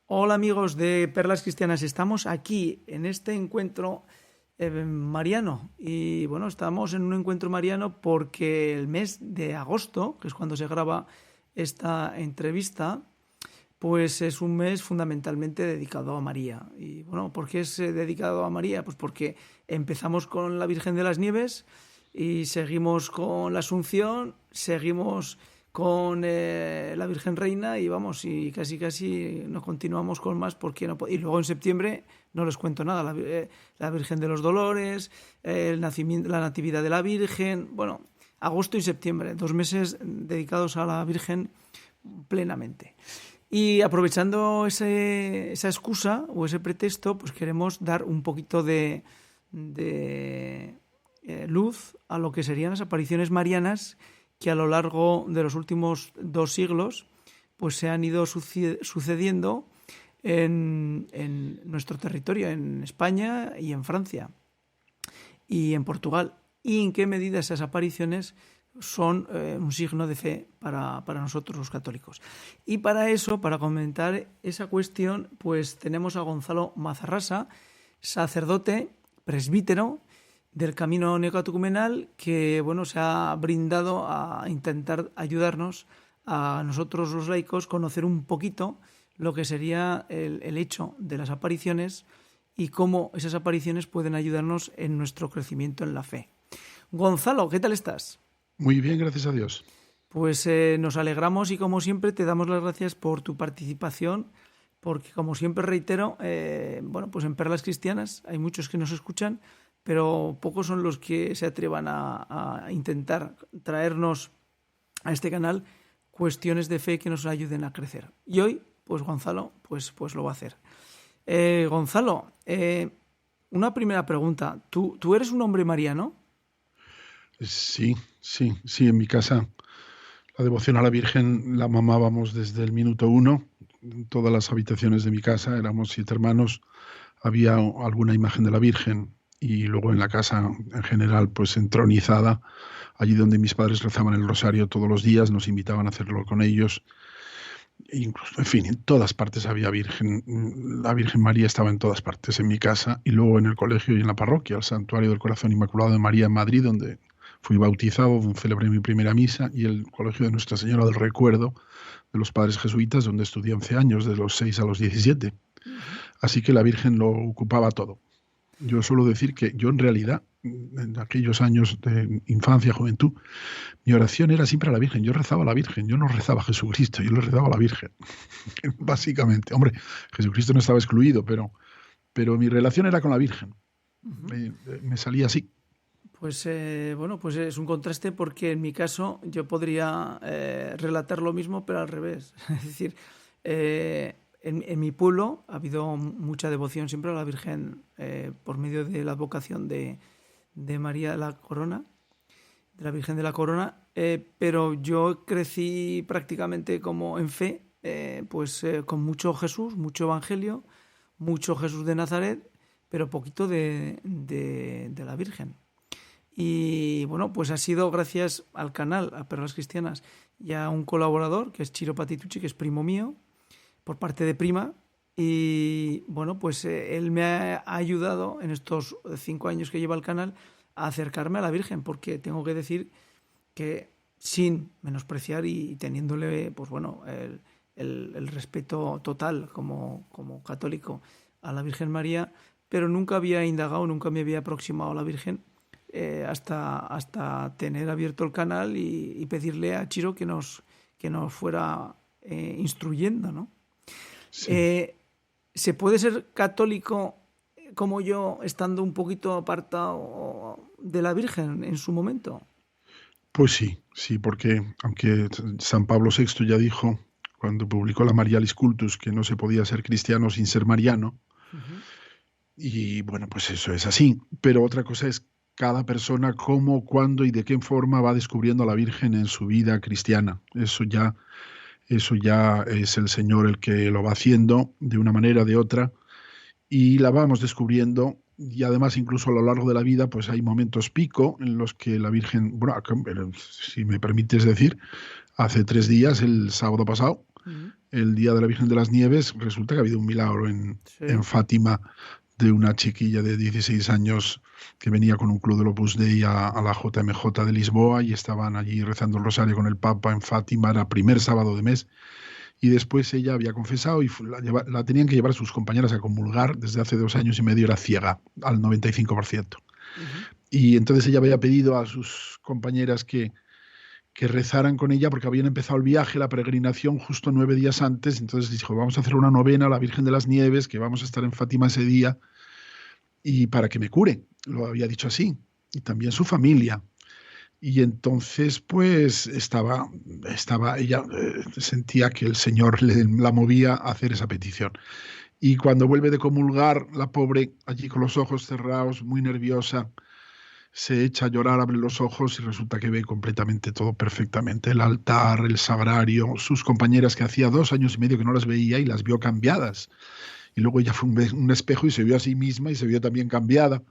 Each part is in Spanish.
Hola amigos de Perlas Cristianas, estamos aquí en este encuentro mariano y bueno, estamos en un encuentro mariano porque el mes de agosto, que es cuando se graba esta entrevista, pues es un mes fundamentalmente dedicado a María. Y bueno, ¿por qué es dedicado a María? Pues porque empezamos con la Virgen de las Nieves y seguimos con la Asunción, seguimos con la Virgen Reina y vamos, y casi nos continuamos con más porque no y luego en septiembre no les cuento nada, la Virgen de los Dolores, el nacimiento, la Natividad de la Virgen, bueno, agosto y septiembre, 2 meses dedicados a la Virgen plenamente. Y aprovechando esa excusa o ese pretexto, pues queremos dar un poquito de luz a lo que serían las apariciones marianas que a lo largo de los últimos 2 siglos pues se han ido sucediendo en nuestro territorio, en España y en Francia y en Portugal. Y en qué medida esas apariciones son un signo de fe para nosotros los católicos. Y para eso, para comentar esa cuestión, pues tenemos a Gonzalo Mazarrasa, sacerdote, presbítero del Camino Neocatecumenal, que bueno, se ha brindado a intentar ayudarnos a nosotros los laicos conocer un poquito lo que sería el hecho de las apariciones y cómo esas apariciones pueden ayudarnos en nuestro crecimiento en la fe. Gonzalo, ¿qué tal estás? Muy bien, gracias a Dios. Pues nos alegramos y como siempre te damos las gracias por tu participación, porque como siempre reitero, bueno, pues en Perlas Cristianas hay muchos que nos escuchan, pero pocos son los que se atrevan a intentar traernos a este canal cuestiones de fe que nos ayuden a crecer. Y hoy, pues Gonzalo, pues lo va a hacer. Gonzalo, una primera pregunta. ¿Tú eres un hombre mariano? Sí, en mi casa la devoción a la Virgen la mamábamos desde el minuto 1. En todas las habitaciones de mi casa, éramos 7 hermanos, había alguna imagen de la Virgen y luego en la casa en general pues entronizada, allí donde mis padres rezaban el rosario todos los días, nos invitaban a hacerlo con ellos. Incluso, en fin, en todas partes había Virgen. La Virgen María estaba en todas partes en mi casa y luego en el colegio y en la parroquia, el Santuario del Corazón Inmaculado de María en Madrid, donde fui bautizado, donde celebré mi primera misa, y el colegio de Nuestra Señora del Recuerdo de los Padres Jesuitas, donde estudié 11 años, de los 6 a los 17. Así que la Virgen lo ocupaba todo. Yo suelo decir que yo en realidad, en aquellos años de infancia, juventud, mi oración era siempre a la Virgen. Yo rezaba a la Virgen, yo no rezaba a Jesucristo, yo le rezaba a la Virgen. Básicamente. Hombre, Jesucristo no estaba excluido, pero mi relación era con la Virgen. Me salía así. Pues bueno, pues es un contraste porque en mi caso yo podría relatar lo mismo, pero al revés. Es decir, en mi pueblo ha habido mucha devoción siempre a la Virgen por medio de la advocación de María de la Corona, de la Virgen de la Corona, pero yo crecí prácticamente como en fe, con mucho Jesús, mucho Evangelio, mucho Jesús de Nazaret, pero poquito de la Virgen. Y bueno, pues ha sido gracias al canal, a Perlas Cristianas, y a un colaborador que es Chiro Patitucci, que es primo mío, por parte de prima. Y bueno, pues él me ha ayudado en estos 5 años que lleva el canal a acercarme a la Virgen, porque tengo que decir que sin menospreciar y teniéndole, pues bueno, el respeto total como católico a la Virgen María, pero nunca había indagado, nunca me había aproximado a la Virgen hasta tener abierto el canal y pedirle a Chiro que nos fuera instruyendo, ¿no? Sí. ¿Se puede ser católico como yo estando un poquito apartado de la Virgen en su momento? Pues sí, porque aunque San Pablo VI ya dijo, cuando publicó la Marialis Cultus, que no se podía ser cristiano sin ser mariano, y bueno, pues eso es así. Pero otra cosa es cada persona cómo, cuándo y de qué forma va descubriendo a la Virgen en su vida cristiana. Eso ya es el Señor el que lo va haciendo de una manera o de otra y la vamos descubriendo. Y además incluso a lo largo de la vida pues hay momentos pico en los que la Virgen, bueno, si me permites decir, hace 3 días, el sábado pasado, el Día de la Virgen de las Nieves, resulta que ha habido un milagro en Sí. Fátima de una chiquilla de 16 años que venía con un club del Opus Dei a la JMJ de Lisboa y estaban allí rezando el rosario con el Papa en Fátima, era primer sábado de mes, y después ella había confesado y la tenían que llevar sus compañeras a comulgar, desde hace 2 años y medio era ciega, al 95%. Ujú. Y entonces ella había pedido a sus compañeras que rezaran con ella porque habían empezado el viaje, la peregrinación, justo 9 días antes. Entonces dijo, vamos a hacer una novena a la Virgen de las Nieves, que vamos a estar en Fátima ese día, y para que me cure. Lo había dicho así. Y también su familia. Y entonces, pues, ella sentía que el Señor la movía a hacer esa petición. Y cuando vuelve de comulgar, la pobre, allí con los ojos cerrados, muy nerviosa, se echa a llorar, abre los ojos y resulta que ve completamente todo perfectamente. El altar, el sagrario, sus compañeras que hacía 2 años y medio que no las veía y las vio cambiadas. Y luego ella fue un espejo y se vio a sí misma y se vio también cambiada.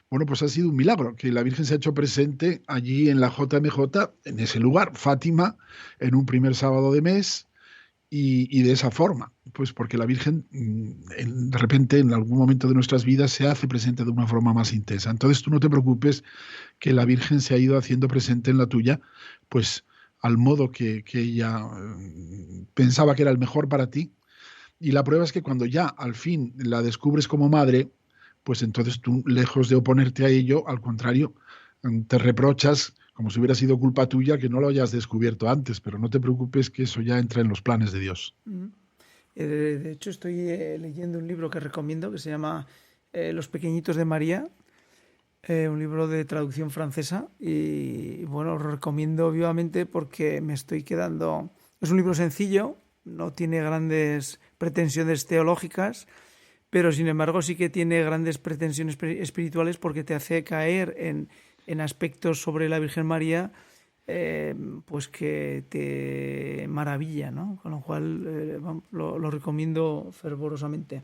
Bueno, pues ha sido un milagro que la Virgen se ha hecho presente allí en la JMJ, en ese lugar, Fátima, en un primer sábado de mes y de esa forma. Pues porque la Virgen de repente en algún momento de nuestras vidas se hace presente de una forma más intensa. Entonces tú no te preocupes que la Virgen se ha ido haciendo presente en la tuya, pues al modo que ella pensaba que era el mejor para ti. Y la prueba es que cuando ya al fin la descubres como madre, pues entonces tú, lejos de oponerte a ello, al contrario, te reprochas como si hubiera sido culpa tuya que no lo hayas descubierto antes, pero no te preocupes que eso ya entra en los planes de Dios. Mm. De hecho, estoy leyendo un libro que recomiendo que se llama Los Pequeñitos de María, un libro de traducción francesa y bueno, lo recomiendo vivamente porque me estoy quedando... Es un libro sencillo, no tiene grandes pretensiones teológicas, pero sin embargo sí que tiene grandes pretensiones espirituales porque te hace caer en aspectos sobre la Virgen María pues que te maravilla, ¿no? Con lo cual lo recomiendo fervorosamente.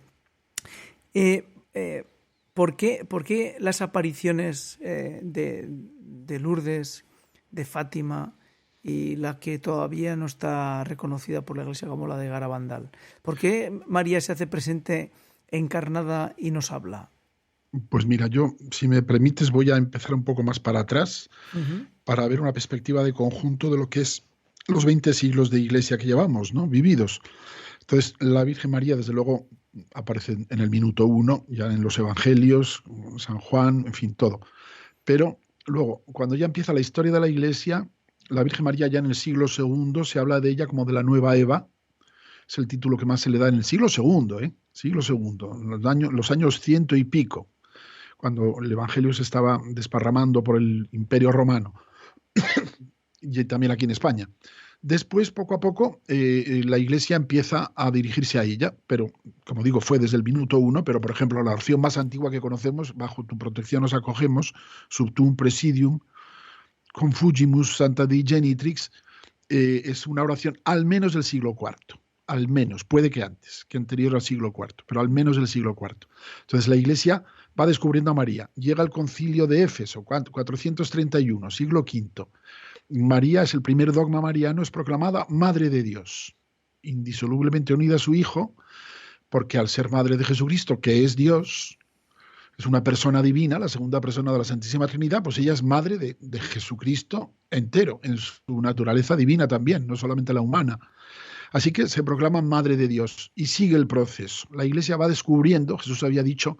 Eh, eh, por qué las apariciones de Lourdes, de Fátima y la que todavía no está reconocida por la Iglesia como la de Garabandal? ¿Por qué María se hace presente encarnada y nos habla? Pues mira, yo, si me permites, voy a empezar un poco más para atrás Ujú. para ver una perspectiva de conjunto de lo que es los 20 siglos de iglesia que llevamos, ¿no? Vividos. Entonces, la Virgen María, desde luego, aparece en el minuto uno, ya en los Evangelios, San Juan, en fin, todo. Pero luego, cuando ya empieza la historia de la iglesia, la Virgen María ya en el siglo segundo se habla de ella como de la nueva Eva, es el título que más se le da en el siglo segundo, ¿eh? Siglo segundo, en los años ciento y pico, cuando el Evangelio se estaba desparramando por el Imperio Romano y también aquí en España. Después, poco a poco, la Iglesia empieza a dirigirse a ella, pero, como digo, fue desde el minuto uno, pero, por ejemplo, la oración más antigua que conocemos, bajo tu protección nos acogemos, sub tuum presidium, confugimus Santa Dei Genitrix, es una oración al menos del siglo IV, al menos, puede que antes, que anterior al siglo IV, pero al menos del siglo IV. Entonces la Iglesia va descubriendo a María, llega al concilio de Éfeso, 431, siglo V. María es el primer dogma mariano, es proclamada Madre de Dios, indisolublemente unida a su Hijo, porque al ser Madre de Jesucristo, que es Dios, es una persona divina, la segunda persona de la Santísima Trinidad, pues ella es madre de Jesucristo entero, en su naturaleza divina también, no solamente la humana. Así que se proclama Madre de Dios y sigue el proceso. La Iglesia va descubriendo, Jesús había dicho,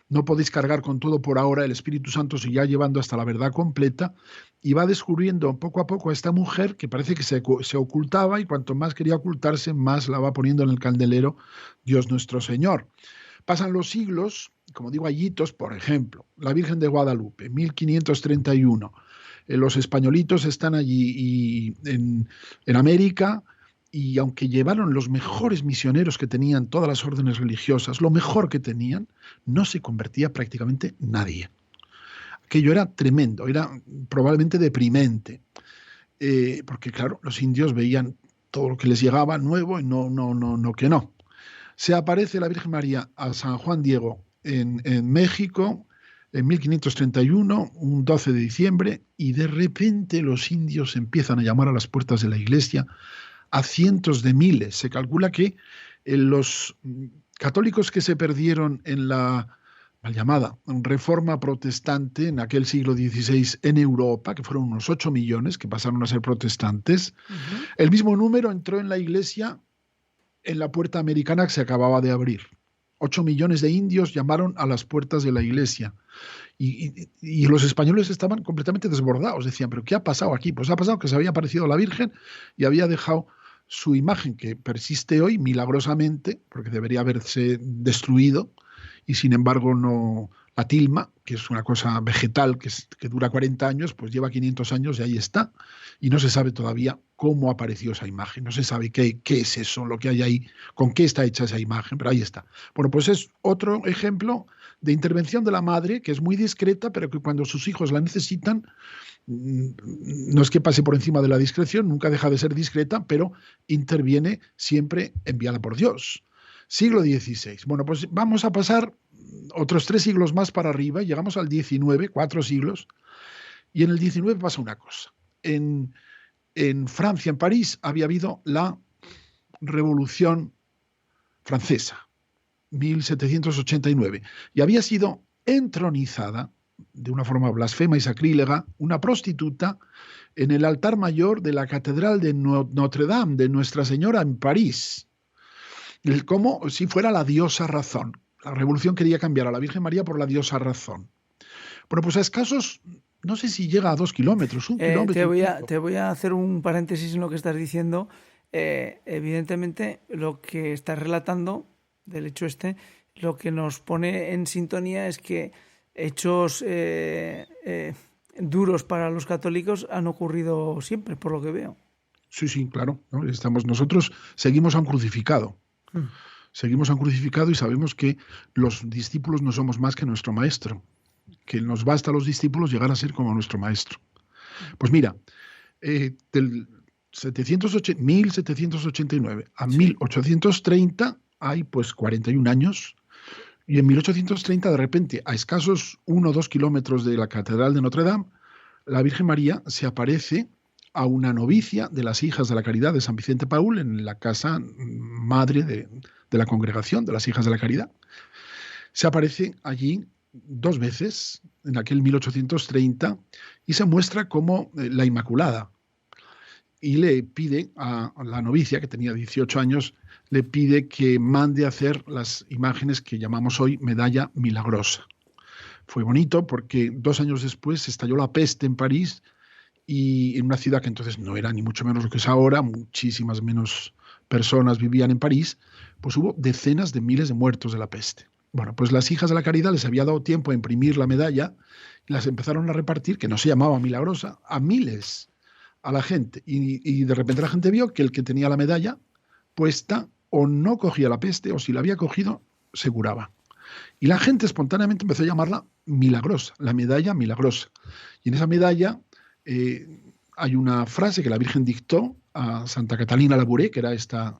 no podéis cargar con todo por ahora, el Espíritu Santo se irá llevando hasta la verdad completa y va descubriendo poco a poco a esta mujer que parece que se ocultaba y cuanto más quería ocultarse, más la va poniendo en el candelero Dios nuestro Señor. Pasan los siglos, como digo, hay hitos, por ejemplo, la Virgen de Guadalupe, 1531. Los españolitos están allí en América y aunque llevaron los mejores misioneros que tenían todas las órdenes religiosas, lo mejor que tenían, no se convertía prácticamente nadie. Aquello era tremendo, era probablemente deprimente, porque claro, los indios veían todo lo que les llegaba nuevo y no, que no. Se aparece la Virgen María a San Juan Diego en México en 1531, un 12 de diciembre, y de repente los indios empiezan a llamar a las puertas de la iglesia a cientos de miles. Se calcula que los católicos que se perdieron en la mal llamada Reforma Protestante en aquel siglo XVI en Europa, que fueron unos 8 millones que pasaron a ser protestantes, el mismo número entró en la Iglesia en la puerta americana que se acababa de abrir. 8 millones de indios llamaron a las puertas de la Iglesia. Y los españoles estaban completamente desbordados. Decían, ¿pero qué ha pasado aquí? Pues ha pasado que se había aparecido la Virgen y había dejado su imagen, que persiste hoy milagrosamente, porque debería haberse destruido, y sin embargo no. La tilma, que es una cosa vegetal que dura 40 años, pues lleva 500 años y ahí está. Y no se sabe todavía cómo apareció esa imagen, no se sabe qué es eso, lo que hay ahí, con qué está hecha esa imagen, pero ahí está. Bueno, pues es otro ejemplo de intervención de la madre, que es muy discreta, pero que cuando sus hijos la necesitan, no es que pase por encima de la discreción, nunca deja de ser discreta, pero interviene siempre enviada por Dios. Siglo XVI. Bueno, pues vamos a pasar otros 3 siglos más para arriba, llegamos al XIX, 4 siglos, y en el XIX pasa una cosa. En Francia, en París, había habido la Revolución Francesa, 1789, y había sido entronizada de una forma blasfema y sacrílega una prostituta en el altar mayor de la Catedral de Notre Dame, de Nuestra Señora en París, como si fuera la diosa razón. La revolución quería cambiar a la Virgen María por la diosa razón. Bueno, pues a escasos, no sé si llega a 2 kilómetros, 1 kilómetro. Te voy a hacer un paréntesis en lo que estás diciendo. Evidentemente, lo que estás relatando del hecho lo que nos pone en sintonía es que hechos duros para los católicos han ocurrido siempre, por lo que veo. Sí, claro, ¿no? Nosotros seguimos a un crucificado. Seguimos a un crucificado y sabemos que los discípulos no somos más que nuestro maestro, que nos basta a los discípulos llegar a ser como nuestro maestro. Pues mira, del 1789 a 1830 hay pues 41 años, y en 1830 de repente, a escasos 1 o 2 kilómetros de la Catedral de Notre Dame, la Virgen María se aparece a una novicia de las Hijas de la Caridad de San Vicente Paúl en la casa madre de la congregación de las Hijas de la Caridad. Se aparece allí 2 veces, en aquel 1830, y se muestra como la Inmaculada. Y le pide a la novicia, que tenía 18 años, le pide que mande a hacer las imágenes que llamamos hoy medalla milagrosa. Fue bonito porque 2 años después estalló la peste en París, y en una ciudad que entonces no era ni mucho menos lo que es ahora, muchísimas menos personas vivían en París, pues hubo decenas de miles de muertos de la peste. Bueno, pues las Hijas de la Caridad les había dado tiempo a imprimir la medalla y las empezaron a repartir, que no se llamaba milagrosa, a miles, a la gente. Y de repente la gente vio que el que tenía la medalla puesta o no cogía la peste, o si la había cogido, se curaba. Y la gente espontáneamente empezó a llamarla milagrosa, la medalla milagrosa. Y en esa medalla hay una frase que la Virgen dictó a Santa Catalina Labouré, que era esta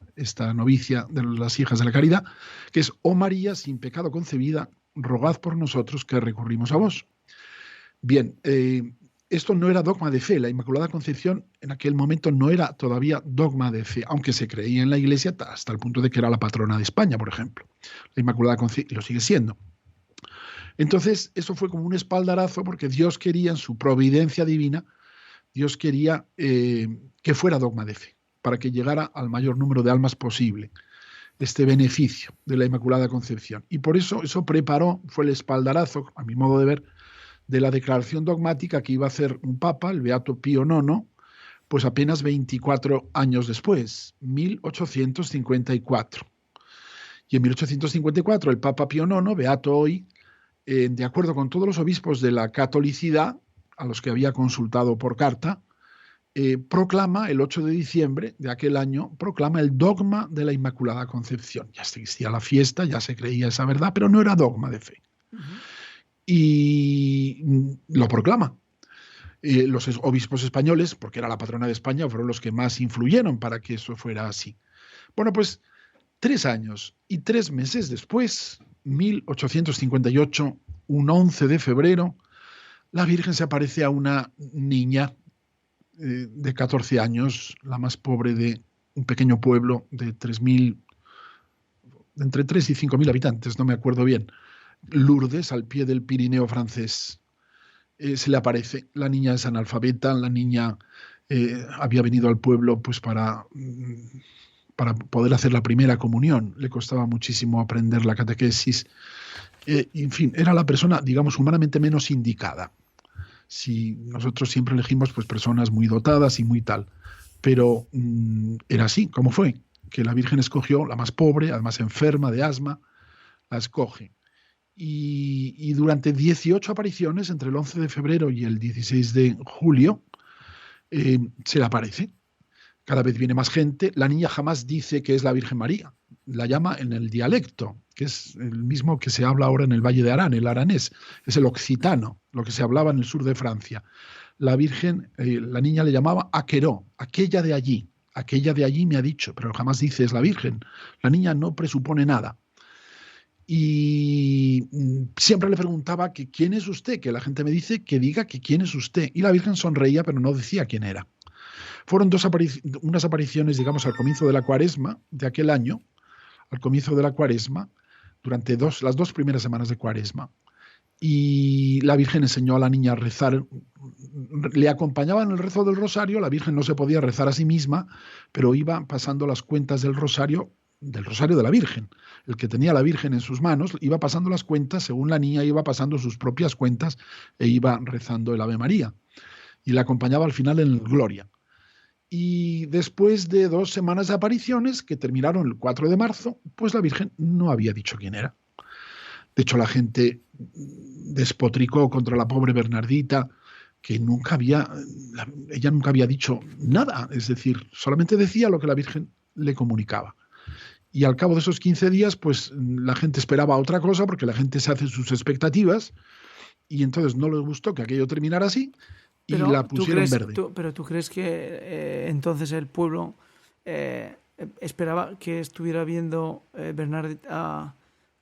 novicia de las Hijas de la Caridad, que es: «Oh María, sin pecado concebida, rogad por nosotros que recurrimos a vos». Bien, esto no era dogma de fe. La Inmaculada Concepción en aquel momento no era todavía dogma de fe, aunque se creía en la Iglesia hasta el punto de que era la patrona de España, por ejemplo. La Inmaculada Concepción lo sigue siendo. Entonces, eso fue como un espaldarazo, porque Dios quería, en su providencia divina, Dios quería que fuera dogma de fe, para que llegara al mayor número de almas posible este beneficio de la Inmaculada Concepción. Y por eso fue el espaldarazo, a mi modo de ver, de la declaración dogmática que iba a hacer un papa, el Beato Pío IX, pues apenas 24 años después, 1854. Y en 1854 el Papa Pío IX, beato hoy, de acuerdo con todos los obispos de la catolicidad, a los que había consultado por carta, proclama el 8 de diciembre de aquel año, proclama el dogma de la Inmaculada Concepción. Ya existía la fiesta, ya se creía esa verdad, pero no era dogma de fe. Y lo proclama. Los obispos españoles, porque era la patrona de España, fueron los que más influyeron para que eso fuera así. Bueno, pues 3 años y 3 meses después, 1858, un 11 de febrero, la Virgen se aparece a una niña de 14 años, la más pobre de un pequeño pueblo de 3.000, entre 3 y 5.000 habitantes, no me acuerdo bien. Lourdes, al pie del Pirineo francés. Se le aparece. La niña es analfabeta, la niña había venido al pueblo pues para poder hacer la primera comunión. Le costaba muchísimo aprender la catequesis. En fin, era la persona, digamos, humanamente menos indicada. Si nosotros siempre elegimos pues personas muy dotadas y muy tal, pero era así, como fue, que la Virgen escogió la más pobre, además enferma de asma, la escoge. Y durante 18 apariciones, entre el 11 de febrero y el 16 de julio, se le aparece. Cada vez viene más gente. La niña jamás dice que es la Virgen María. La llama en el dialecto, que es el mismo que se habla ahora en el Valle de Arán, el aranés. Es el occitano, lo que se hablaba en el sur de Francia. La Virgen, la niña le llamaba Aqueró, aquella de allí. Aquella de allí me ha dicho, pero jamás dice es la Virgen. La niña no presupone nada. Y siempre le preguntaba que quién es usted, que la gente me dice que diga que quién es usted. Y la Virgen sonreía, pero no decía quién era. Fueron unas apariciones, digamos, al comienzo de la Cuaresma de aquel año, al comienzo de la Cuaresma, durante las 2 primeras semanas de Cuaresma. Y la Virgen enseñó a la niña a rezar, le acompañaba en el rezo del rosario. La Virgen no se podía rezar a sí misma, pero iba pasando las cuentas del rosario de la Virgen. El que tenía a la Virgen en sus manos iba pasando las cuentas según la niña iba pasando sus propias cuentas e iba rezando el Ave María. Y la acompañaba al final en el Gloria. Y después de 2 semanas de apariciones, que terminaron el 4 de marzo, pues la Virgen no había dicho quién era. De hecho, la gente despotricó contra la pobre Bernardita, que ella nunca había dicho nada, es decir, solamente decía lo que la Virgen le comunicaba. Y al cabo de esos 15 días, pues la gente esperaba otra cosa, porque la gente se hace sus expectativas, y entonces no les gustó que aquello terminara así, y la pusieron verde. Pero tú crees que entonces el pueblo esperaba que estuviera viendo Bernardita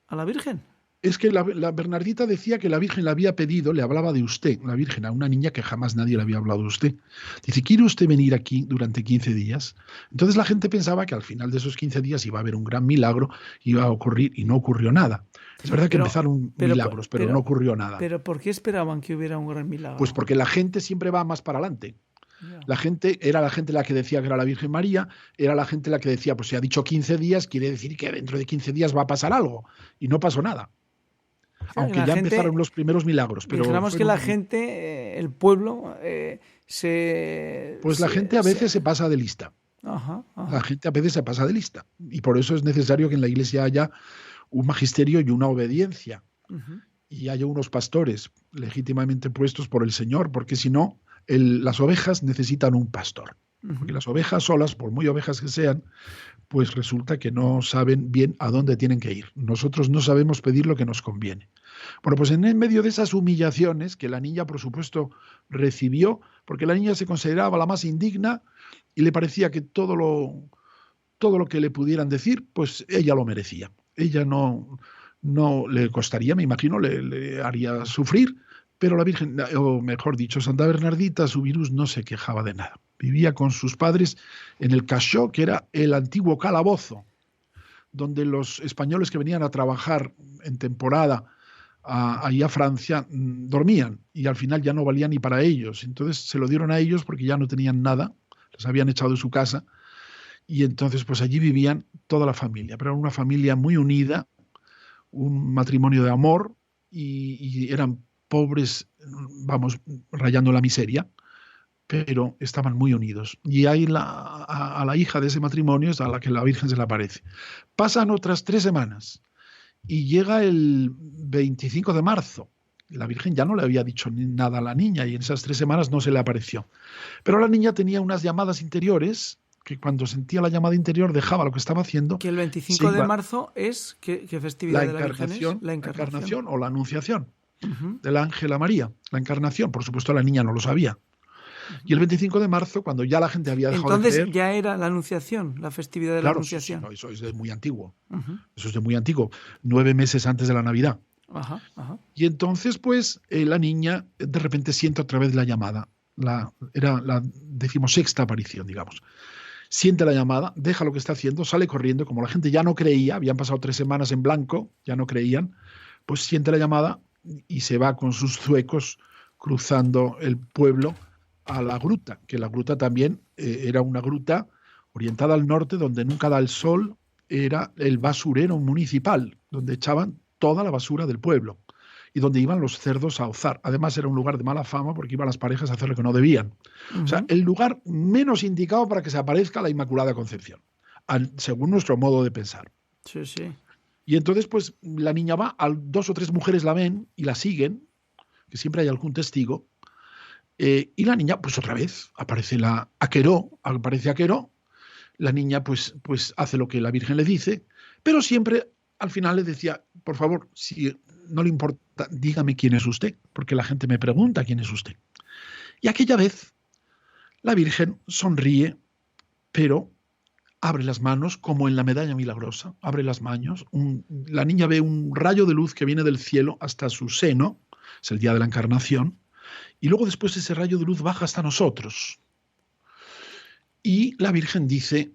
a la Virgen? Es que la Bernardita decía que la Virgen le había pedido, le hablaba de usted, la Virgen, a una niña que jamás nadie le había hablado de usted. Dice, ¿quiere usted venir aquí durante 15 días? Entonces la gente pensaba que al final de esos 15 días iba a haber un gran milagro, iba a ocurrir, y no ocurrió nada. Es verdad que empezaron milagros, pero no ocurrió nada. ¿Pero por qué esperaban que hubiera un gran milagro? Pues porque la gente siempre va más para adelante. Era la gente la que decía que era la Virgen María, era la gente la que decía, pues si ha dicho 15 días, quiere decir que dentro de 15 días va a pasar algo. Y no pasó nada. Aunque ya empezaron los primeros milagros. Pero dijéramos que la gente, el pueblo, Pues la gente a veces se pasa de lista. Ajá. La gente a veces se pasa de lista. Y por eso es necesario que en la Iglesia haya un magisterio y una obediencia. Uh-huh. Y haya unos pastores legítimamente puestos por el Señor, porque si no, las ovejas necesitan un pastor. Uh-huh. Porque las ovejas solas, por muy ovejas que sean, pues resulta que no saben bien a dónde tienen que ir. Nosotros no sabemos pedir lo que nos conviene. Bueno, pues en medio de esas humillaciones que la niña, por supuesto, recibió, porque la niña se consideraba la más indigna y le parecía que todo lo que le pudieran decir, pues ella lo merecía. Ella no le costaría, me imagino, le haría sufrir, pero la Virgen, o mejor dicho, Santa Bernardita, su virus no se quejaba de nada. Vivía con sus padres en el cachot, que era el antiguo calabozo, donde los españoles que venían a trabajar en temporada ahí a Francia dormían, y al final ya no valía ni para ellos. Entonces se lo dieron a ellos porque ya no tenían nada, les habían echado de su casa, y entonces pues allí vivían toda la familia, pero era una familia muy unida, un matrimonio de amor, y eran pobres, vamos, rayando la miseria, pero estaban muy unidos. Y ahí a la hija de ese matrimonio es a la que la Virgen se le aparece. Pasan otras 3 semanas y llega el 25 de marzo. La Virgen ya no le había dicho nada a la niña y en esas 3 semanas no se le apareció. Pero la niña tenía unas llamadas interiores que cuando sentía la llamada interior dejaba lo que estaba haciendo. Que el 25 de marzo es, ¿qué festividad de la Virgen es? La encarnación o la anunciación uh-huh. del ángel a María. La encarnación, por supuesto la niña no lo sabía. Y el 25 de marzo, cuando ya la gente había dejado Entonces, de creer... ya era la Anunciación, la festividad de la Anunciación. Sí, no, eso es de muy antiguo. Uh-huh. Eso es de muy antiguo. 9 meses antes de la Navidad. Ajá, ajá. Y entonces, pues, la niña de repente siente otra vez la llamada. Era la 16ª aparición, digamos. siente la llamada, deja lo que está haciendo, sale corriendo, como la gente ya no creía, habían pasado 3 semanas en blanco, ya no creían, pues siente la llamada y se va con sus zuecos cruzando el pueblo a la gruta, que la gruta también era una gruta orientada al norte, donde nunca da el sol, era el basurero municipal, donde echaban toda la basura del pueblo y donde iban los cerdos a ozar. Además era un lugar de mala fama porque iban las parejas a hacer lo que no debían. O sea, el lugar menos indicado para que se aparezca la Inmaculada Concepción, según nuestro modo de pensar. Sí, sí. Y entonces, pues, la niña va, 2 o 3 mujeres la ven y la siguen, que siempre hay algún testigo, y la niña, pues otra vez, aparece Aqueró, la niña pues hace lo que la Virgen le dice, pero siempre al final le decía, por favor, si no le importa, dígame quién es usted, porque la gente me pregunta quién es usted. Y aquella vez la Virgen sonríe, pero abre las manos, como en la medalla milagrosa, abre las manos, la niña ve un rayo de luz que viene del cielo hasta su seno, es el día de la Encarnación, y luego después ese rayo de luz baja hasta nosotros. Y la Virgen dice,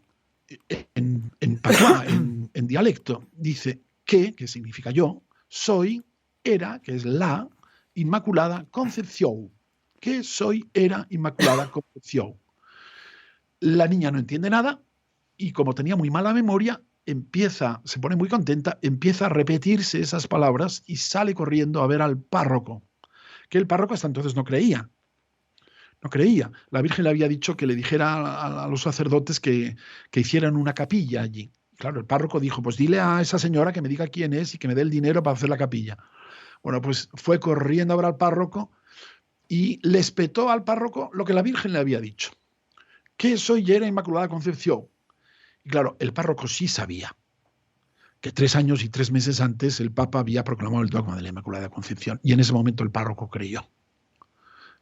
en patuá, en dialecto, dice que significa yo, soy, era, que es la, Inmaculada Concepción. Que soy, era, Inmaculada Concepción. La niña no entiende nada y como tenía muy mala memoria, se pone muy contenta, empieza a repetirse esas palabras y sale corriendo a ver al párroco, que el párroco hasta entonces no creía. No creía. La Virgen le había dicho que le dijera a los sacerdotes que hicieran una capilla allí. Claro, el párroco dijo, pues dile a esa señora que me diga quién es y que me dé el dinero para hacer la capilla. Bueno, pues fue corriendo a ver al párroco y le espetó al párroco lo que la Virgen le había dicho. Que soy y era Inmaculada Concepción. Y claro, el párroco sí sabía que 3 años y 3 meses antes el Papa había proclamado el dogma de la Inmaculada Concepción. Y en ese momento el párroco creyó.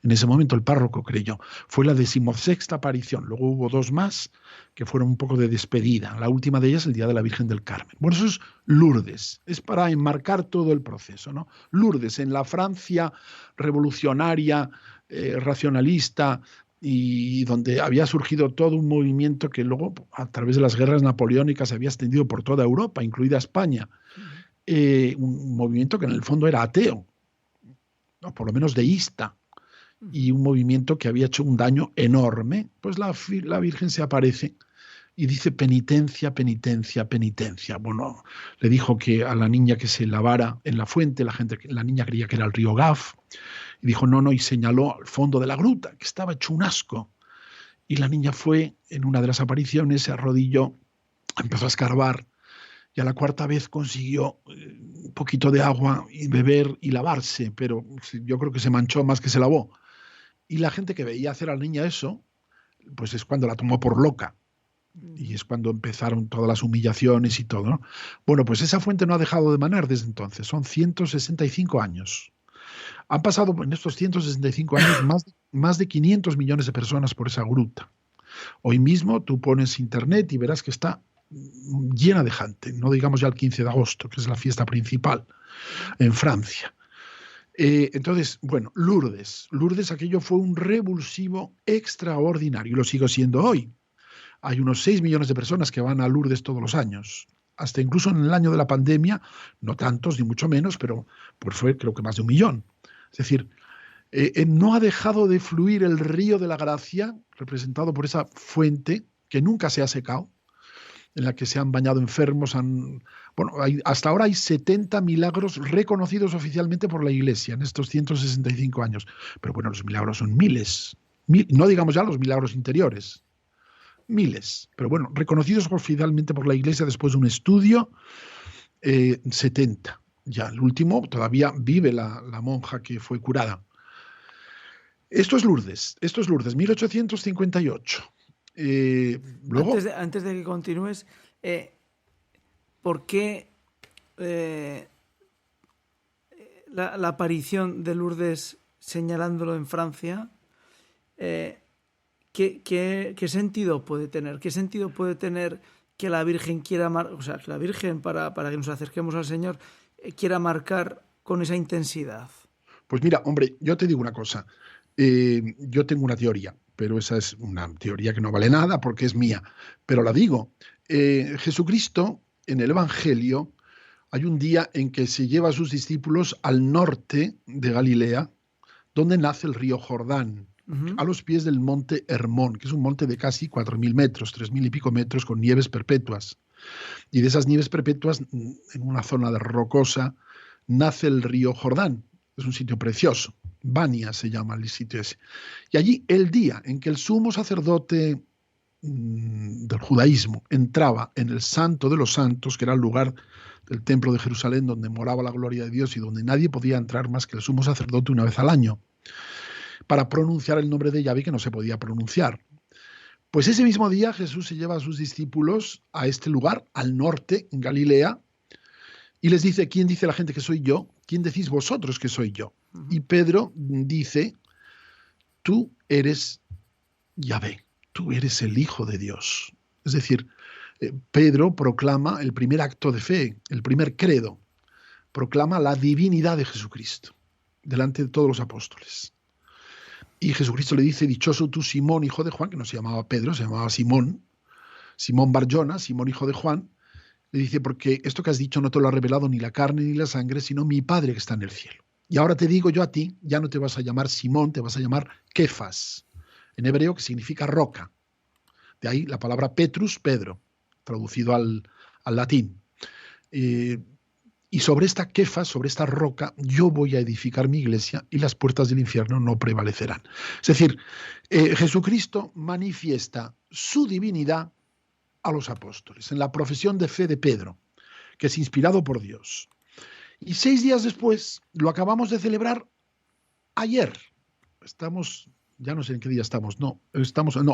En ese momento el párroco creyó. Fue la 16ª aparición. Luego hubo 2 más que fueron un poco de despedida. La última de ellas el día de la Virgen del Carmen. Bueno, eso es Lourdes. Es para enmarcar todo el proceso, ¿no? Lourdes, en la Francia revolucionaria, racionalista, y donde había surgido todo un movimiento que luego, a través de las guerras napoleónicas, se había extendido por toda Europa, incluida España. Un movimiento que en el fondo era ateo, ¿no? Por lo menos deísta. Y un movimiento que había hecho un daño enorme, pues la Virgen se aparece y dice penitencia, penitencia, penitencia. Bueno, le dijo que a la niña que se lavara en la fuente, la niña creía que era el río Gaf, y dijo no, y señaló al fondo de la gruta, que estaba hecho un asco. Y la niña fue, en una de las apariciones, se arrodilló, empezó a escarbar, y a la 4ª vez consiguió un poquito de agua y beber y lavarse, pero yo creo que se manchó más que se lavó. Y la gente que veía hacer a la niña eso, pues es cuando la tomó por loca. Y es cuando empezaron todas las humillaciones y todo, ¿no? Bueno, pues esa fuente no ha dejado de manar desde entonces. Son 165 años. Han pasado en estos 165 años más de 500 millones de personas por esa gruta. Hoy mismo tú pones internet y verás que está llena de gente. No digamos ya el 15 de agosto, que es la fiesta principal en Francia. Entonces, bueno, Lourdes, aquello fue un revulsivo extraordinario y lo sigue siendo hoy. Hay unos 6 millones de personas que van a Lourdes todos los años. Hasta incluso en el año de la pandemia, no tantos ni mucho menos, pero pues fue creo que más de 1 millón. Es decir, no ha dejado de fluir el río de la gracia, representado por esa fuente que nunca se ha secado, en la que se han bañado enfermos. Hasta ahora hay 70 milagros reconocidos oficialmente por la Iglesia en estos 165 años. Pero bueno, los milagros son miles. No digamos ya los milagros interiores. Miles. Pero bueno, reconocidos oficialmente por la Iglesia después de un estudio, 70. Ya el último todavía vive la monja que fue curada. Esto es Lourdes, 1858. Luego, antes de que continúes, ¿por qué la aparición de Lourdes señalándolo en Francia? ¿Qué sentido puede tener? ¿Qué sentido puede tener que la Virgen quiera que la Virgen, para que nos acerquemos al Señor, quiera marcar con esa intensidad? Pues mira, hombre, yo te digo una cosa. Yo tengo una teoría. pero esa es una teoría que no vale nada porque es mía, pero la digo. Jesucristo en el Evangelio hay un día en que se lleva a sus discípulos al norte de Galilea, donde nace el río Jordán, a los pies del monte Hermón, que es un monte de casi 4.000 metros, 3.000 y pico metros, con nieves perpetuas. Y de esas nieves perpetuas, en una zona rocosa, nace el río Jordán. Es un sitio precioso. Bania se llama el sitio ese. Y allí, el día en que el sumo sacerdote del judaísmo entraba en el Santo de los Santos, que era el lugar del templo de Jerusalén donde moraba la gloria de Dios y donde nadie podía entrar más que el sumo sacerdote una vez al año, para pronunciar el nombre de Yahvé que no se podía pronunciar. Pues ese mismo día Jesús se lleva a sus discípulos a este lugar, al norte, en Galilea, y les dice: ¿quién dice la gente que soy yo? ¿Quién decís vosotros que soy yo? Y Pedro dice: tú eres Yahvé, tú eres el Hijo de Dios. Es decir, Pedro proclama el primer acto de fe, el primer credo, proclama la divinidad de Jesucristo delante de todos los apóstoles. Y Jesucristo le dice: dichoso tú, Simón, hijo de Juan, que no se llamaba Pedro, se llamaba Simón, Simón Barjona, Simón, hijo de Juan. Le dice: porque esto que has dicho no te lo ha revelado ni la carne ni la sangre, sino mi Padre que está en el cielo. Y ahora te digo yo a ti, ya no te vas a llamar Simón, te vas a llamar Kefas, en hebreo, que significa roca. De ahí la palabra Petrus, Pedro, traducido al latín. Y sobre esta Kefas, sobre esta roca, yo voy a edificar mi iglesia y las puertas del infierno no prevalecerán. Es decir, Jesucristo manifiesta su divinidad a los apóstoles en la profesión de fe de Pedro, que es inspirado por Dios. Y 6 días después, lo acabamos de celebrar ayer. Ya no sé en qué día estamos,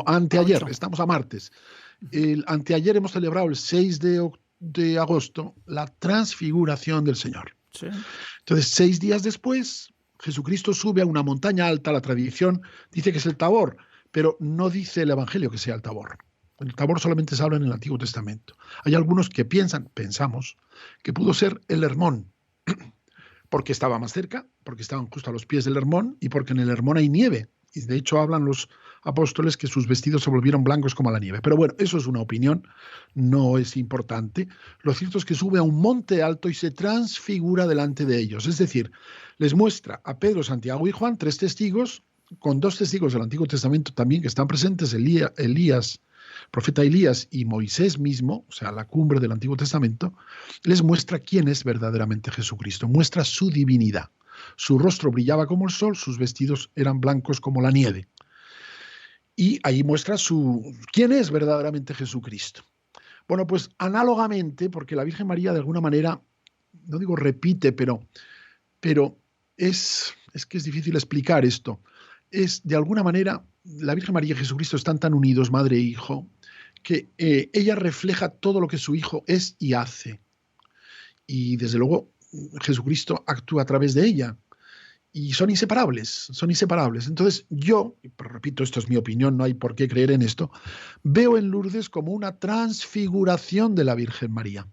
anteayer, estamos a martes. Anteayer hemos celebrado el 6 de agosto la transfiguración del Señor. Sí. Entonces, 6 días después, Jesucristo sube a una montaña alta. La tradición dice que es el Tabor, pero no dice el Evangelio que sea el Tabor. El Tabor solamente se habla en el Antiguo Testamento. Hay algunos que pensamos, que pudo ser el Hermón, porque estaba más cerca, porque estaban justo a los pies del Hermón y porque en el Hermón hay nieve. Y de hecho hablan los apóstoles que sus vestidos se volvieron blancos como la nieve. Pero bueno, eso es una opinión, no es importante. Lo cierto es que sube a un monte alto y se transfigura delante de ellos. Es decir, les muestra a Pedro, Santiago y Juan 3 testigos, con 2 testigos del Antiguo Testamento también que están presentes, profeta Elías y Moisés mismo, o sea, la cumbre del Antiguo Testamento, les muestra quién es verdaderamente Jesucristo, muestra su divinidad. Su rostro brillaba como el sol, sus vestidos eran blancos como la nieve. Y ahí muestra quién es verdaderamente Jesucristo. Bueno, pues análogamente, porque la Virgen María de alguna manera, no digo repite, pero es que es difícil explicar esto. Es de alguna manera, la Virgen María y Jesucristo están tan unidos, madre e hijo, que ella refleja todo lo que su hijo es y hace. Y desde luego Jesucristo actúa a través de ella. Y son inseparables. Entonces yo, pero repito, esto es mi opinión, no hay por qué creer en esto, veo en Lourdes como una transfiguración de la Virgen María,